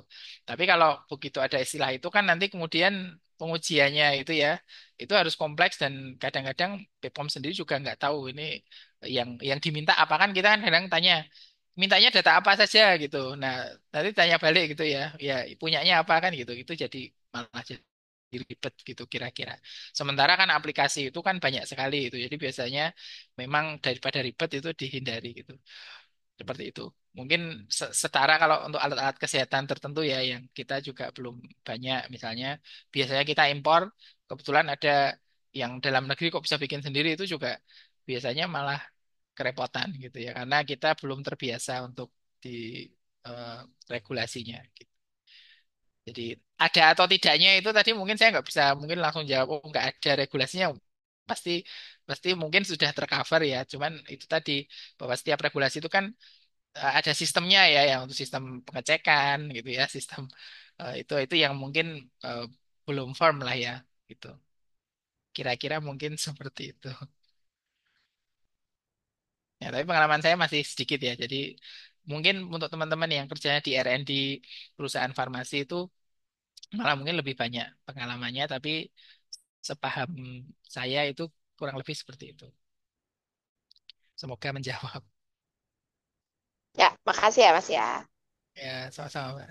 Tapi kalau begitu ada istilah itu kan nanti kemudian pengujiannya itu ya itu harus kompleks dan kadang-kadang BPOM sendiri juga nggak tahu ini yang diminta apa kan kita kan kadang tanya mintanya data apa saja gitu. Nah, nanti tanya balik gitu ya. Ya, punyanya apa kan gitu. Itu jadi malah jadi ribet gitu kira-kira. Sementara kan aplikasi itu kan banyak sekali itu. Jadi biasanya memang daripada ribet itu dihindari gitu. Seperti itu. Mungkin setara kalau untuk alat-alat kesehatan tertentu ya yang kita juga belum banyak misalnya biasanya kita impor kebetulan ada yang dalam negeri kok bisa bikin sendiri itu juga biasanya malah kerepotan gitu ya karena kita belum terbiasa untuk di eh, regulasinya gitu. Jadi ada atau tidaknya itu tadi mungkin saya nggak bisa mungkin langsung jawab oh nggak ada regulasinya pasti pasti mungkin sudah tercover ya cuman itu tadi bahwa setiap regulasi itu kan ada sistemnya ya yang untuk sistem pengecekan gitu ya sistem itu yang mungkin eh, belum firm lah ya gitu kira-kira mungkin seperti itu. Ya, tapi pengalaman saya masih sedikit ya. Jadi mungkin untuk teman-teman yang kerjanya di R&D perusahaan farmasi itu malah mungkin lebih banyak pengalamannya, tapi sepaham saya itu kurang lebih seperti itu. Semoga menjawab. Ya, makasih ya Mas ya. Ya, sama-sama, Mbak.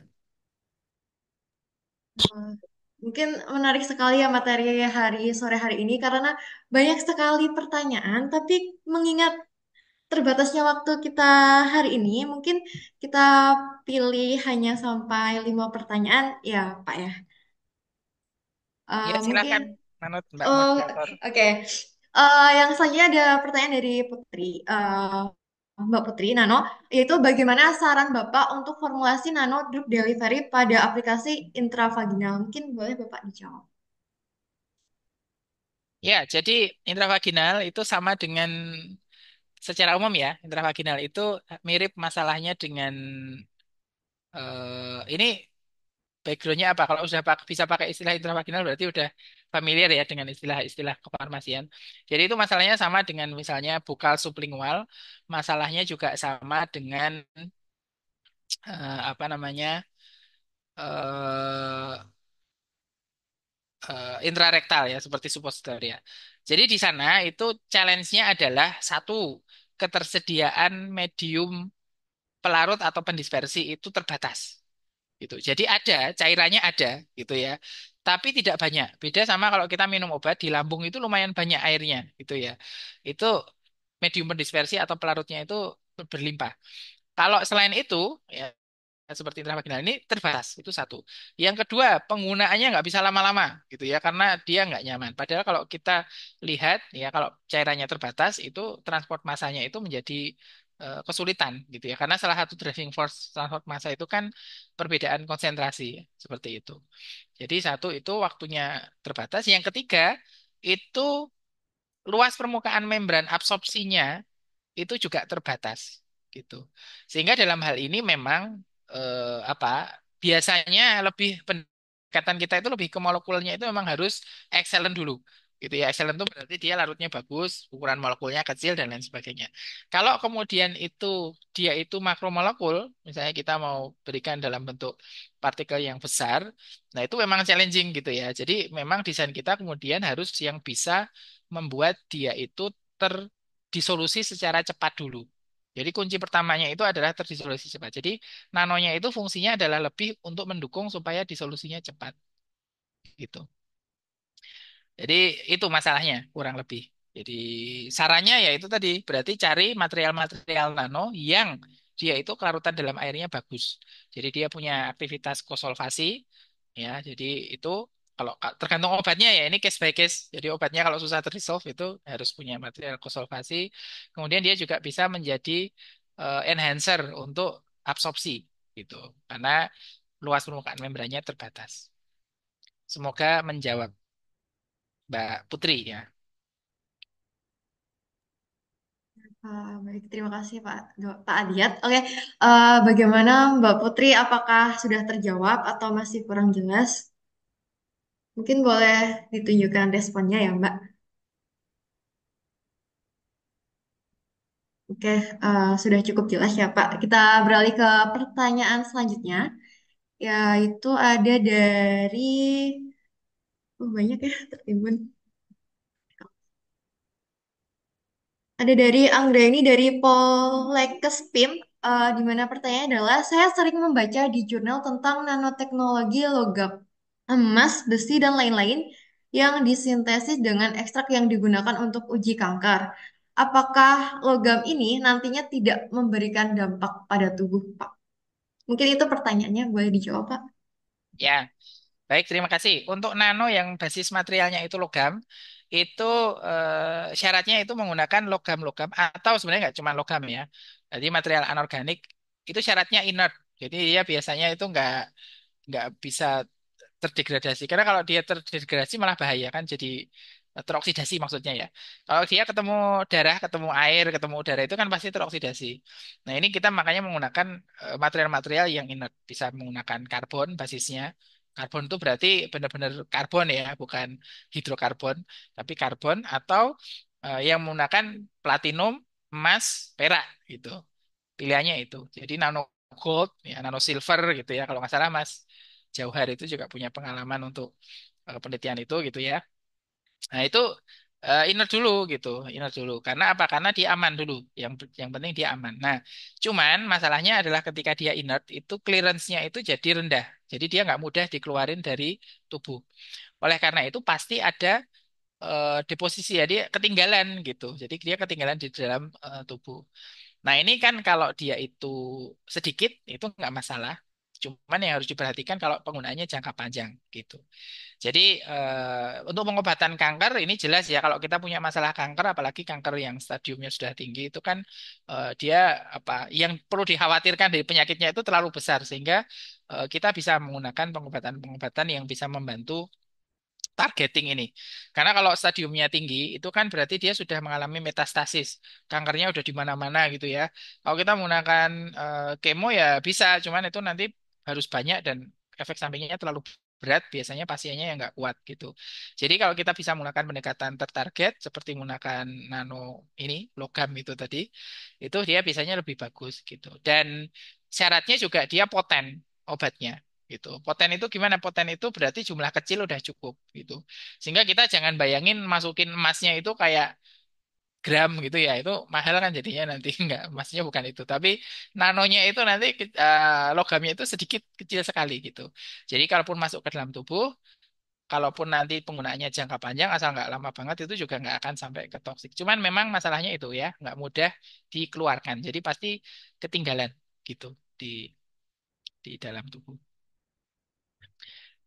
Eh, Mungkin menarik sekali ya materi hari sore hari ini karena banyak sekali pertanyaan, tapi mengingat terbatasnya waktu kita hari ini, mungkin kita pilih hanya sampai 5 pertanyaan, ya Pak ya. Ya, Mungkin, silakan, Manut, Mbak oh, Moderator. oke. Yang selanjutnya ada pertanyaan dari Putri, Mbak Putri Nano, yaitu bagaimana saran Bapak untuk formulasi nano drug delivery pada aplikasi intravaginal? Mungkin boleh Bapak dijawab. Ya, jadi intravaginal itu sama dengan secara umum ya, intravaginal itu mirip masalahnya dengan ini backgroundnya apa? Kalau sudah bisa pakai istilah intravaginal berarti udah familiar ya dengan istilah-istilah kefarmasian. Jadi itu masalahnya sama dengan misalnya bukal sublingual, masalahnya juga sama dengan apa namanya eh intrarektal ya seperti suppositor ya. Jadi di sana itu challenge-nya adalah satu ketersediaan medium pelarut atau pendispersi itu terbatas. Gitu. Jadi ada, cairannya ada gitu ya. Tapi tidak banyak. Beda sama kalau kita minum obat di lambung itu lumayan banyak airnya gitu ya. Itu medium pendispersi atau pelarutnya itu berlimpah. Kalau selain itu ya seperti intravaginal ini terbatas itu satu. Yang kedua penggunaannya nggak bisa lama-lama gitu ya karena dia nggak nyaman. Padahal kalau kita lihat ya kalau cairannya terbatas itu transport massanya itu menjadi kesulitan gitu ya karena salah satu driving force transport massa itu kan perbedaan konsentrasi ya, seperti itu. Jadi satu itu waktunya terbatas. Yang ketiga itu luas permukaan membran absorpsinya itu juga terbatas gitu. Sehingga dalam hal ini memang apa biasanya lebih pendekatan kita itu lebih ke molekulnya itu memang harus excellent dulu. Gitu ya, excellent itu berarti dia larutnya bagus, ukuran molekulnya kecil dan lain sebagainya. Kalau kemudian itu dia itu makromolekul, misalnya kita mau berikan dalam bentuk partikel yang besar, nah itu memang challenging gitu ya. Jadi memang desain kita kemudian harus yang bisa membuat dia itu terdisolusi secara cepat dulu. Jadi kunci pertamanya itu adalah terdisolusi cepat. Jadi nanonya itu fungsinya adalah lebih untuk mendukung supaya disolusinya cepat gitu. Jadi itu masalahnya kurang lebih. Jadi sarannya ya itu tadi berarti cari material-material nano yang dia itu kelarutan dalam airnya bagus. Jadi dia punya aktivitas kosolvasi ya. Jadi itu kalau tergantung obatnya ya ini case by case. Jadi obatnya kalau susah terresolve itu harus punya material kosolvasi. Kemudian dia juga bisa menjadi enhancer untuk absorpsi gitu. Karena luas permukaan membrannya terbatas. Semoga menjawab Mbak Putri ya. Baik, terima kasih Pak Adiat. Oke, bagaimana Mbak Putri? Apakah sudah terjawab atau masih kurang jelas? Mungkin boleh ditunjukkan responnya ya, Mbak. Oke, sudah cukup jelas ya, Pak. Kita beralih ke pertanyaan selanjutnya, yaitu ada dari, banyak ya, tertimbun. Ada dari Anggreni dari Pollekkes PIM, di mana pertanyaannya adalah, saya sering membaca di jurnal tentang nanoteknologi logam, emas, besi, dan lain-lain yang disintesis dengan ekstrak yang digunakan untuk uji kanker. Apakah logam ini nantinya tidak memberikan dampak pada tubuh, Pak? Mungkin itu pertanyaannya, boleh dijawab, Pak? Ya, baik, terima kasih. Untuk nano yang basis materialnya itu logam, itu syaratnya itu menggunakan logam-logam atau sebenarnya nggak cuma logam ya. Jadi material anorganik itu syaratnya inert. Jadi dia biasanya itu nggak bisa terdegradasi. Karena kalau dia terdegradasi malah bahaya kan, jadi teroksidasi maksudnya ya. Kalau dia ketemu darah, ketemu air, ketemu udara itu kan pasti teroksidasi. Nah ini kita makanya menggunakan material-material yang inert. Bisa menggunakan karbon basisnya. Karbon itu berarti benar-benar karbon ya, bukan hidrokarbon, tapi karbon atau yang menggunakan platinum, emas, perak gitu. Pilihannya itu. Jadi nano gold, ya nano silver gitu ya. Kalau nggak salah Mas Jauhar itu juga punya pengalaman untuk penelitian itu gitu ya. Nah itu inner dulu gitu, inner dulu. Karena apa? Karena dia aman dulu. Yang penting dia aman. Nah, cuman masalahnya adalah ketika dia inert itu clearance-nya itu jadi rendah. Jadi dia nggak mudah dikeluarin dari tubuh. Oleh karena itu pasti ada deposisi ya, dia ketinggalan gitu. Jadi dia ketinggalan di dalam tubuh. Nah, ini kan kalau dia itu sedikit, itu nggak masalah. Cuman yang harus diperhatikan kalau penggunaannya jangka panjang gitu. Jadi untuk pengobatan kanker ini jelas ya kalau kita punya masalah kanker, apalagi kanker yang stadiumnya sudah tinggi itu kan dia apa? Yang perlu dikhawatirkan dari penyakitnya itu terlalu besar sehingga kita bisa menggunakan pengobatan-pengobatan yang bisa membantu targeting ini. Karena kalau stadiumnya tinggi, itu kan berarti dia sudah mengalami metastasis. Kankernya udah di mana-mana gitu ya. Kalau kita menggunakan kemo ya bisa, cuman itu nanti harus banyak dan efek sampingnya terlalu berat, biasanya pasiennya yang nggak kuat gitu. Jadi kalau kita bisa menggunakan pendekatan tertarget, seperti menggunakan nano ini, logam itu tadi, itu dia biasanya lebih bagus gitu. Dan syaratnya juga dia poten obatnya gitu. Poten itu gimana? Poten itu berarti jumlah kecil udah cukup gitu. Sehingga kita jangan bayangin masukin emasnya itu kayak gram gitu ya. Itu mahal kan jadinya nanti enggak emasnya bukan itu. Tapi nanonya itu nanti logamnya itu sedikit kecil sekali gitu. Jadi kalaupun masuk ke dalam tubuh, kalaupun nanti penggunaannya jangka panjang asal nggak lama banget itu juga nggak akan sampai ke toksik. Cuman memang masalahnya itu ya nggak mudah dikeluarkan. Jadi pasti ketinggalan gitu di dalam tubuh.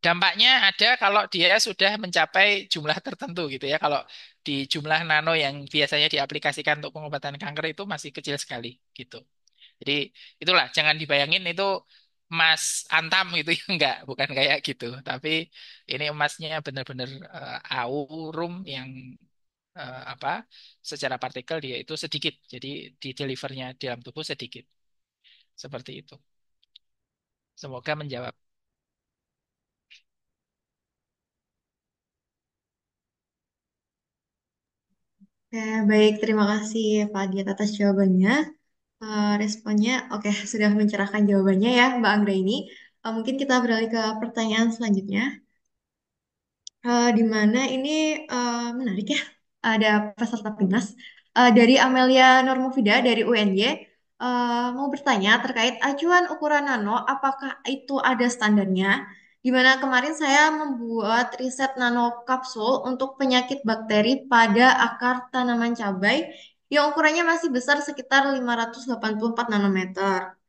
Dampaknya ada kalau dia sudah mencapai jumlah tertentu gitu ya. Kalau di jumlah nano yang biasanya diaplikasikan untuk pengobatan kanker itu masih kecil sekali gitu. Jadi itulah jangan dibayangin itu emas antam gitu ya enggak, bukan kayak gitu. Tapi ini emasnya benar-benar aurum yang apa? Secara partikel dia itu sedikit. Jadi di delivernya dalam tubuh sedikit. Seperti itu. Semoga menjawab. Oke, baik. Terima kasih Pak Diat atas jawabannya. Responnya, oke, sudah mencerahkan jawabannya ya, Mbak Anggra ini. Mungkin kita beralih ke pertanyaan selanjutnya. Di mana ini menarik ya. Ada peserta PIMNAS dari Amelia Normofida dari UNY mau bertanya terkait acuan ukuran nano, apakah itu ada standarnya? Di mana kemarin saya membuat riset nano kapsul untuk penyakit bakteri pada akar tanaman cabai yang ukurannya masih besar sekitar 584 nanometer.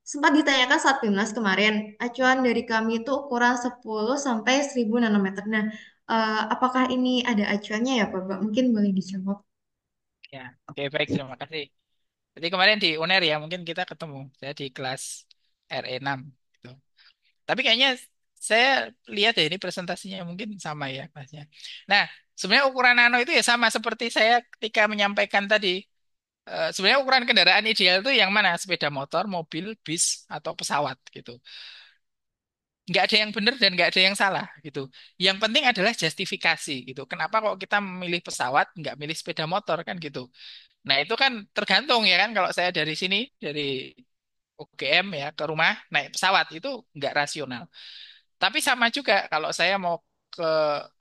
Sempat ditanyakan saat PIMNAS kemarin, acuan dari kami itu ukuran 10 sampai 1000 nanometer. Nah, apakah ini ada acuannya ya, Pak? Mungkin boleh dijawab. Ya, oke baik terima kasih. Jadi kemarin di UNER ya, mungkin kita ketemu. Saya di kelas RE6 gitu. Tapi kayaknya saya lihat ya ini presentasinya mungkin sama ya kelasnya. Nah, sebenarnya ukuran nano itu ya sama seperti saya ketika menyampaikan tadi. Sebenarnya ukuran kendaraan ideal itu yang mana? Sepeda motor, mobil, bis, atau pesawat gitu. Nggak ada yang benar dan nggak ada yang salah gitu. Yang penting adalah justifikasi gitu. Kenapa kok kita memilih pesawat, nggak milih sepeda motor kan gitu. Nah itu kan tergantung ya kan. Kalau saya dari sini, dari UGM ya ke rumah naik pesawat itu nggak rasional. Tapi sama juga kalau saya mau ke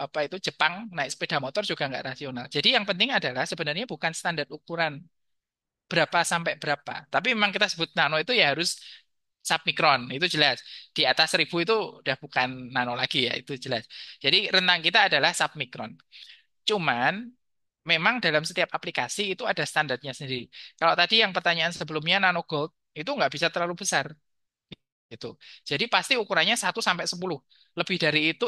apa itu Jepang naik sepeda motor juga nggak rasional. Jadi yang penting adalah sebenarnya bukan standar ukuran berapa sampai berapa. Tapi memang kita sebut nano itu ya harus submikron, itu jelas. Di atas 1000 itu udah bukan nano lagi ya, itu jelas. Jadi rentang kita adalah submikron. Cuman memang dalam setiap aplikasi itu ada standarnya sendiri. Kalau tadi yang pertanyaan sebelumnya nano gold itu nggak bisa terlalu besar gitu. Jadi pasti ukurannya 1 sampai 10. Lebih dari itu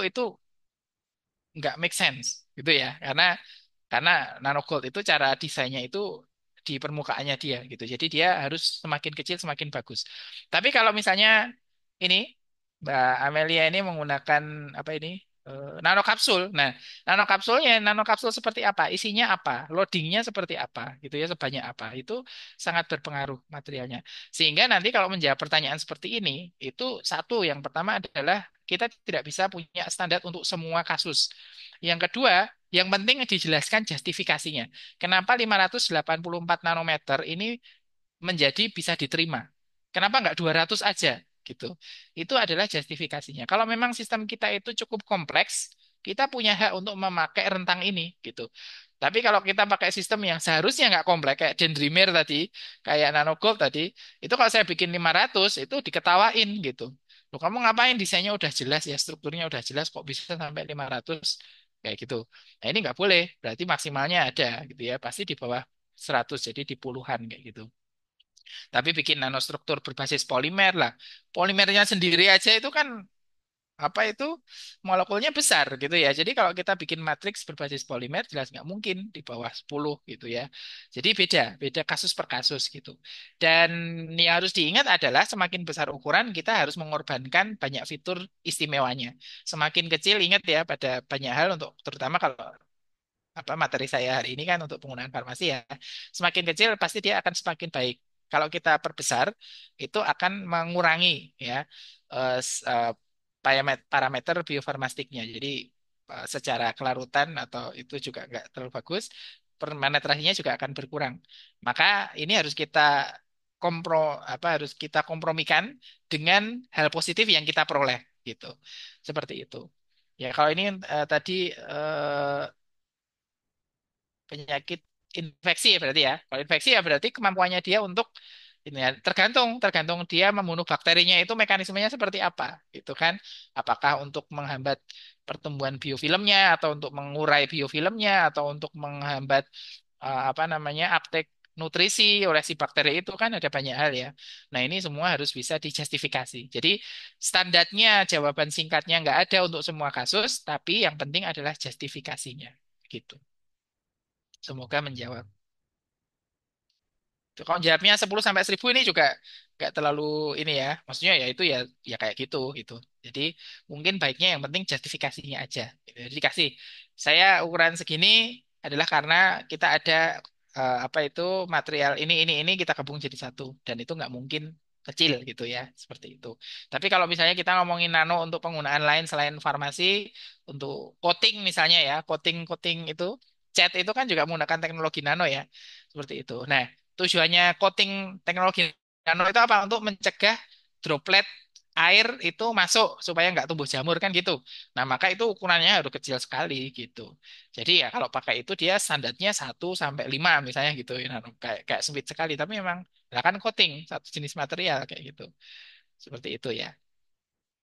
nggak make sense gitu ya. Karena nano gold itu cara desainnya itu di permukaannya dia gitu. Jadi dia harus semakin kecil semakin bagus. Tapi kalau misalnya ini Mbak Amelia ini menggunakan apa ini nano kapsul. Nah, nano kapsul seperti apa? Isinya apa? Loadingnya seperti apa? Gitu ya, sebanyak apa? Itu sangat berpengaruh materialnya. Sehingga nanti kalau menjawab pertanyaan seperti ini, itu satu yang pertama adalah kita tidak bisa punya standar untuk semua kasus. Yang kedua, yang penting dijelaskan justifikasinya. Kenapa 584 nanometer ini menjadi bisa diterima? Kenapa nggak 200 aja? Gitu. Itu adalah justifikasinya. Kalau memang sistem kita itu cukup kompleks, kita punya hak untuk memakai rentang ini. Gitu. Tapi kalau kita pakai sistem yang seharusnya nggak kompleks, kayak Dendrimer tadi, kayak Nanogold tadi, itu kalau saya bikin 500, itu diketawain gitu. Loh, kamu ngapain desainnya udah jelas ya, strukturnya udah jelas, kok bisa sampai 500? Kayak gitu. Nah ini nggak boleh, berarti maksimalnya ada gitu ya, pasti di bawah 100, jadi di puluhan kayak gitu. Tapi bikin nanostruktur berbasis polimer lah. Polimernya sendiri aja itu kan apa itu molekulnya besar gitu ya. Jadi kalau kita bikin matriks berbasis polimer jelas nggak mungkin di bawah 10 gitu ya. Jadi beda kasus per kasus gitu. Dan yang harus diingat adalah semakin besar ukuran kita harus mengorbankan banyak fitur istimewanya. Semakin kecil ingat ya pada banyak hal untuk terutama kalau apa materi saya hari ini kan untuk penggunaan farmasi ya. Semakin kecil pasti dia akan semakin baik. Kalau kita perbesar itu akan mengurangi ya eh, s- eh, parameter biofarmastiknya. Jadi secara kelarutan atau itu juga nggak terlalu bagus, penetrasinya juga akan berkurang. Maka ini harus kita harus kita kompromikan dengan hal positif yang kita peroleh gitu. Seperti itu. Ya kalau ini tadi penyakit infeksi ya berarti ya. Kalau infeksi ya berarti kemampuannya dia untuk ini ya, tergantung tergantung dia membunuh bakterinya itu mekanismenya seperti apa, gitu kan? Apakah untuk menghambat pertumbuhan biofilmnya atau untuk mengurai biofilmnya atau untuk menghambat apa namanya uptake nutrisi oleh si bakteri itu kan ada banyak hal ya. Nah ini semua harus bisa dijustifikasi. Jadi standarnya jawaban singkatnya nggak ada untuk semua kasus, tapi yang penting adalah justifikasinya, gitu. Semoga menjawab. Kalau jawabnya 10 sampai 1000 ini juga nggak terlalu ini ya. Maksudnya ya itu ya kayak gitu gitu. Jadi mungkin baiknya yang penting justifikasinya aja. Gitu. Jadi kasih saya ukuran segini adalah karena kita ada apa itu material ini kita gabung jadi satu dan itu nggak mungkin kecil gitu ya seperti itu. Tapi kalau misalnya kita ngomongin nano untuk penggunaan lain selain farmasi untuk coating misalnya ya coating coating itu cat itu kan juga menggunakan teknologi nano ya seperti itu. Nah tujuannya coating teknologi nano itu apa? Untuk mencegah droplet air itu masuk supaya nggak tumbuh jamur kan gitu. Nah, maka itu ukurannya harus kecil sekali gitu. Jadi ya kalau pakai itu dia standarnya 1 sampai 5 misalnya gitu. Ya, nano. Kayak kayak sempit sekali. Tapi memang lah kan coating satu jenis material kayak gitu. Seperti itu ya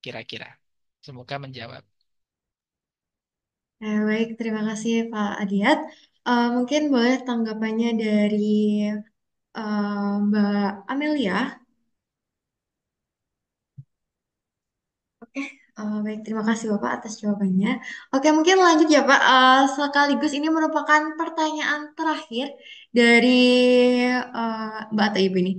kira-kira. Semoga menjawab. Baik, terima kasih Pak Adiat. Mungkin boleh tanggapannya dari Mbak Amelia. Oke, Baik, terima kasih Bapak atas jawabannya. Oke, mungkin lanjut ya Pak. Sekaligus ini merupakan pertanyaan terakhir dari Mbak atau Ibu ini.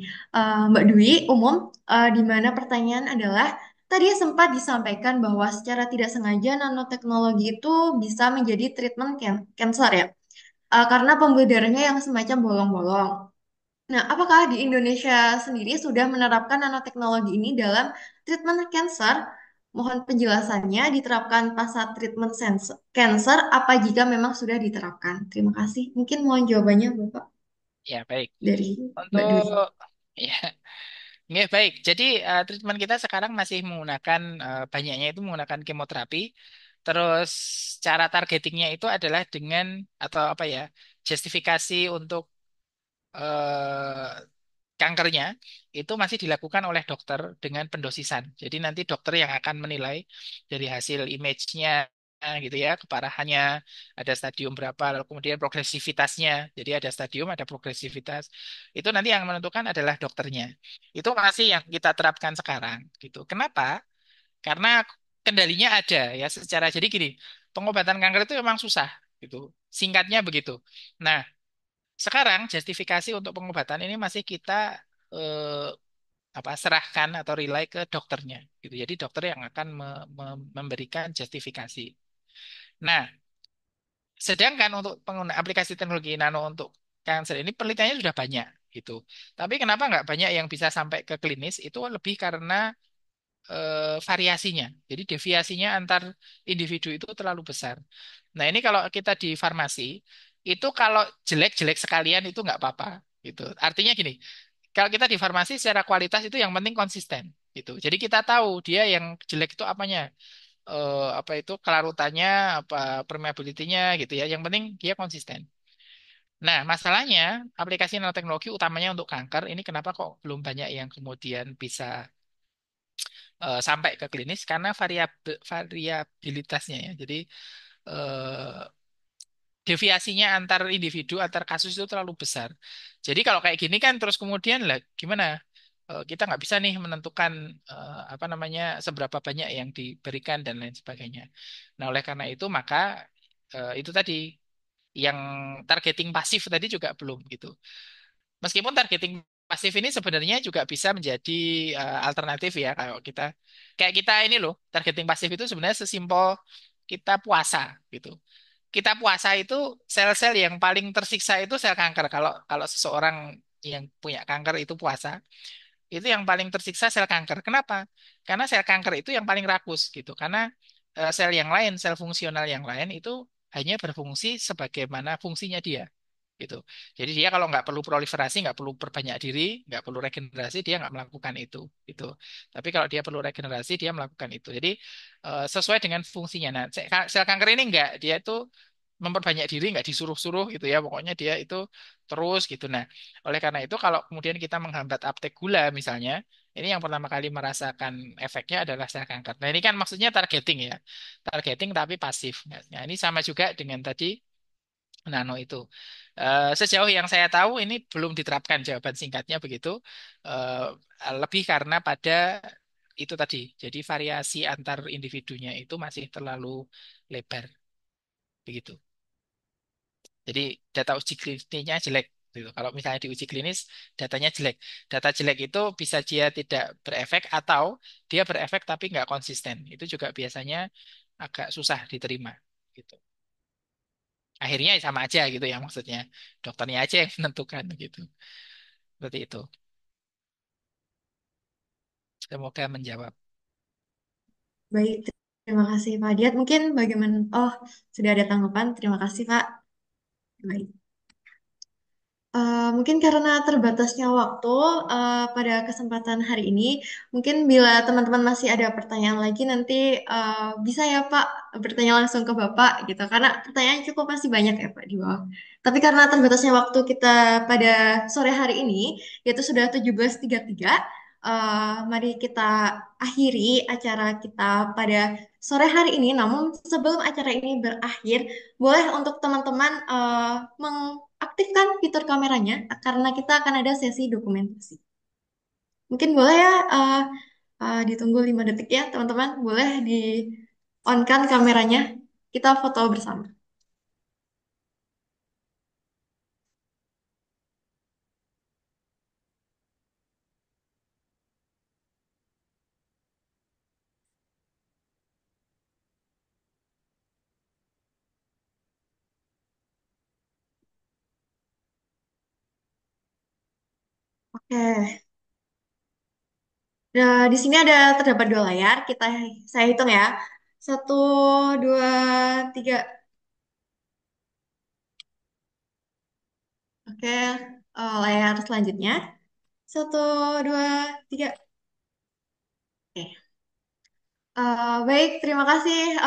Mbak Dwi, umum, di mana pertanyaan adalah, tadi sempat disampaikan bahwa secara tidak sengaja nanoteknologi itu bisa menjadi treatment cancer ya. Karena pembuluh darahnya yang semacam bolong-bolong. Nah, apakah di Indonesia sendiri sudah menerapkan nanoteknologi ini dalam treatment cancer? Mohon penjelasannya, diterapkan pas saat treatment cancer, apa jika memang sudah diterapkan? Terima kasih. Mungkin mohon jawabannya, Bapak, Ya, baik. dari Mbak Untuk Dwi. ya, nggak baik. Jadi treatment kita sekarang masih menggunakan banyaknya itu menggunakan kemoterapi. Terus cara targetingnya itu adalah dengan atau apa ya, justifikasi untuk eh, kankernya itu masih dilakukan oleh dokter dengan pendosisan. Jadi nanti dokter yang akan menilai dari hasil image-nya gitu ya, keparahannya ada stadium berapa, lalu kemudian progresivitasnya. Jadi ada stadium, ada progresivitas. Itu nanti yang menentukan adalah dokternya. Itu masih yang kita terapkan sekarang gitu. Kenapa? Karena kendalinya ada ya secara jadi gini, pengobatan kanker itu memang susah gitu. Singkatnya begitu. Nah, sekarang justifikasi untuk pengobatan ini masih kita eh, apa serahkan atau rely ke dokternya gitu. Jadi dokter yang akan memberikan justifikasi. Nah, sedangkan untuk pengguna aplikasi teknologi nano untuk kanker ini penelitiannya sudah banyak gitu. Tapi kenapa nggak banyak yang bisa sampai ke klinis? Itu lebih karena variasinya. Jadi deviasinya antar individu itu terlalu besar. Nah, ini kalau kita di farmasi itu kalau jelek-jelek sekalian itu nggak apa-apa gitu. Artinya gini, kalau kita di farmasi secara kualitas itu yang penting konsisten gitu. Jadi kita tahu dia yang jelek itu apanya, apa itu kelarutannya, apa permeability-nya gitu ya. Yang penting dia konsisten. Nah, masalahnya aplikasi nanoteknologi utamanya untuk kanker ini kenapa kok belum banyak yang kemudian bisa sampai ke klinis karena variabilitasnya ya. Jadi eh, deviasinya antar individu, antar kasus itu terlalu besar. Jadi kalau kayak gini kan terus kemudian lah gimana? Kita nggak bisa nih menentukan apa namanya seberapa banyak yang diberikan dan lain sebagainya. Nah, oleh karena itu maka itu tadi yang targeting pasif tadi juga belum gitu. Meskipun targeting pasif ini sebenarnya juga bisa menjadi alternatif ya kalau kita kayak kita ini loh, targeting pasif itu sebenarnya sesimpel kita puasa gitu. Kita puasa itu sel-sel yang paling tersiksa itu sel kanker. Kalau kalau seseorang yang punya kanker itu puasa, itu yang paling tersiksa sel kanker. Kenapa? Karena sel kanker itu yang paling rakus gitu. Karena sel yang lain, sel fungsional yang lain itu hanya berfungsi sebagaimana fungsinya dia gitu. Jadi dia kalau nggak perlu proliferasi, nggak perlu perbanyak diri, nggak perlu regenerasi, dia nggak melakukan itu gitu. Tapi kalau dia perlu regenerasi, dia melakukan itu. Jadi sesuai dengan fungsinya. Nah, sel kanker ini nggak, dia itu memperbanyak diri, nggak disuruh-suruh gitu ya. Pokoknya dia itu terus gitu. Nah, oleh karena itu kalau kemudian kita menghambat uptake gula misalnya, ini yang pertama kali merasakan efeknya adalah sel kanker. Nah, ini kan maksudnya targeting ya. Targeting tapi pasif. Nah, ini sama juga dengan tadi nano itu. Sejauh yang saya tahu ini belum diterapkan jawaban singkatnya begitu. Lebih karena pada itu tadi. Jadi variasi antar individunya itu masih terlalu lebar begitu. Jadi data uji klinisnya jelek gitu. Kalau misalnya di uji klinis datanya jelek. Data jelek itu bisa dia tidak berefek atau dia berefek tapi nggak konsisten. Itu juga biasanya agak susah diterima gitu. Akhirnya ya sama aja gitu ya maksudnya. Dokternya aja yang menentukan gitu. Seperti itu. Semoga menjawab. Baik, terima kasih Pak Diat. Mungkin bagaimana? Oh, sudah ada tanggapan. Terima kasih Pak. Baik. Mungkin karena terbatasnya waktu pada kesempatan hari ini, mungkin bila teman-teman masih ada pertanyaan lagi nanti bisa ya Pak bertanya langsung ke Bapak gitu, karena pertanyaan cukup masih banyak ya Pak di bawah. Tapi karena terbatasnya waktu kita pada sore hari ini, yaitu sudah 17.33, mari kita akhiri acara kita pada sore hari ini. Namun sebelum acara ini berakhir, boleh untuk teman-teman mengaktifkan fitur kameranya karena kita akan ada sesi dokumentasi. Mungkin boleh ya ditunggu 5 detik ya, teman-teman. Boleh di on-kan kameranya. Kita foto bersama. Oke. Nah, di sini ada terdapat dua layar. Saya hitung ya. Satu, dua, tiga. Oke, layar selanjutnya. Satu, dua, tiga. Oke. Baik, terima kasih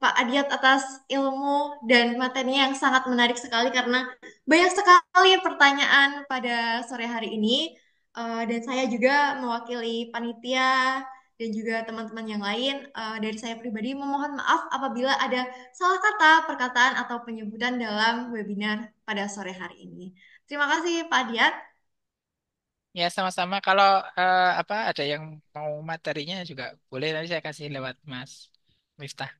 Pak Adiat atas ilmu dan materinya yang sangat menarik sekali karena banyak sekali pertanyaan pada sore hari ini. Dan saya juga mewakili panitia dan juga teman-teman yang lain. Dari saya pribadi memohon maaf apabila ada salah kata, perkataan, atau penyebutan dalam webinar pada sore hari ini. Terima kasih Pak Adiat. Ya, sama-sama. Kalau apa ada yang mau materinya juga boleh nanti saya kasih lewat Mas Miftah.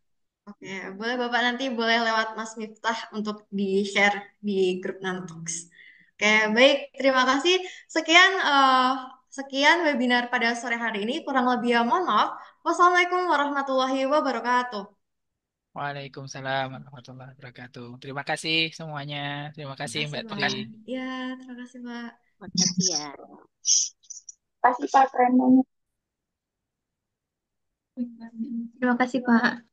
Oke, boleh Bapak nanti boleh lewat Mas Miftah untuk di-share di grup Nantox. Oke, baik. Terima kasih. Sekian webinar pada sore hari ini. Kurang lebih ya mohon maaf. Wassalamualaikum warahmatullahi wabarakatuh. Waalaikumsalam warahmatullahi wabarakatuh. Terima kasih semuanya. Terima Terima kasih kasih, Mbak Tri. Pak. Ya, terima kasih, Pak. Makasih ya. Pasti Pak, keren banget. Terima kasih, Pak.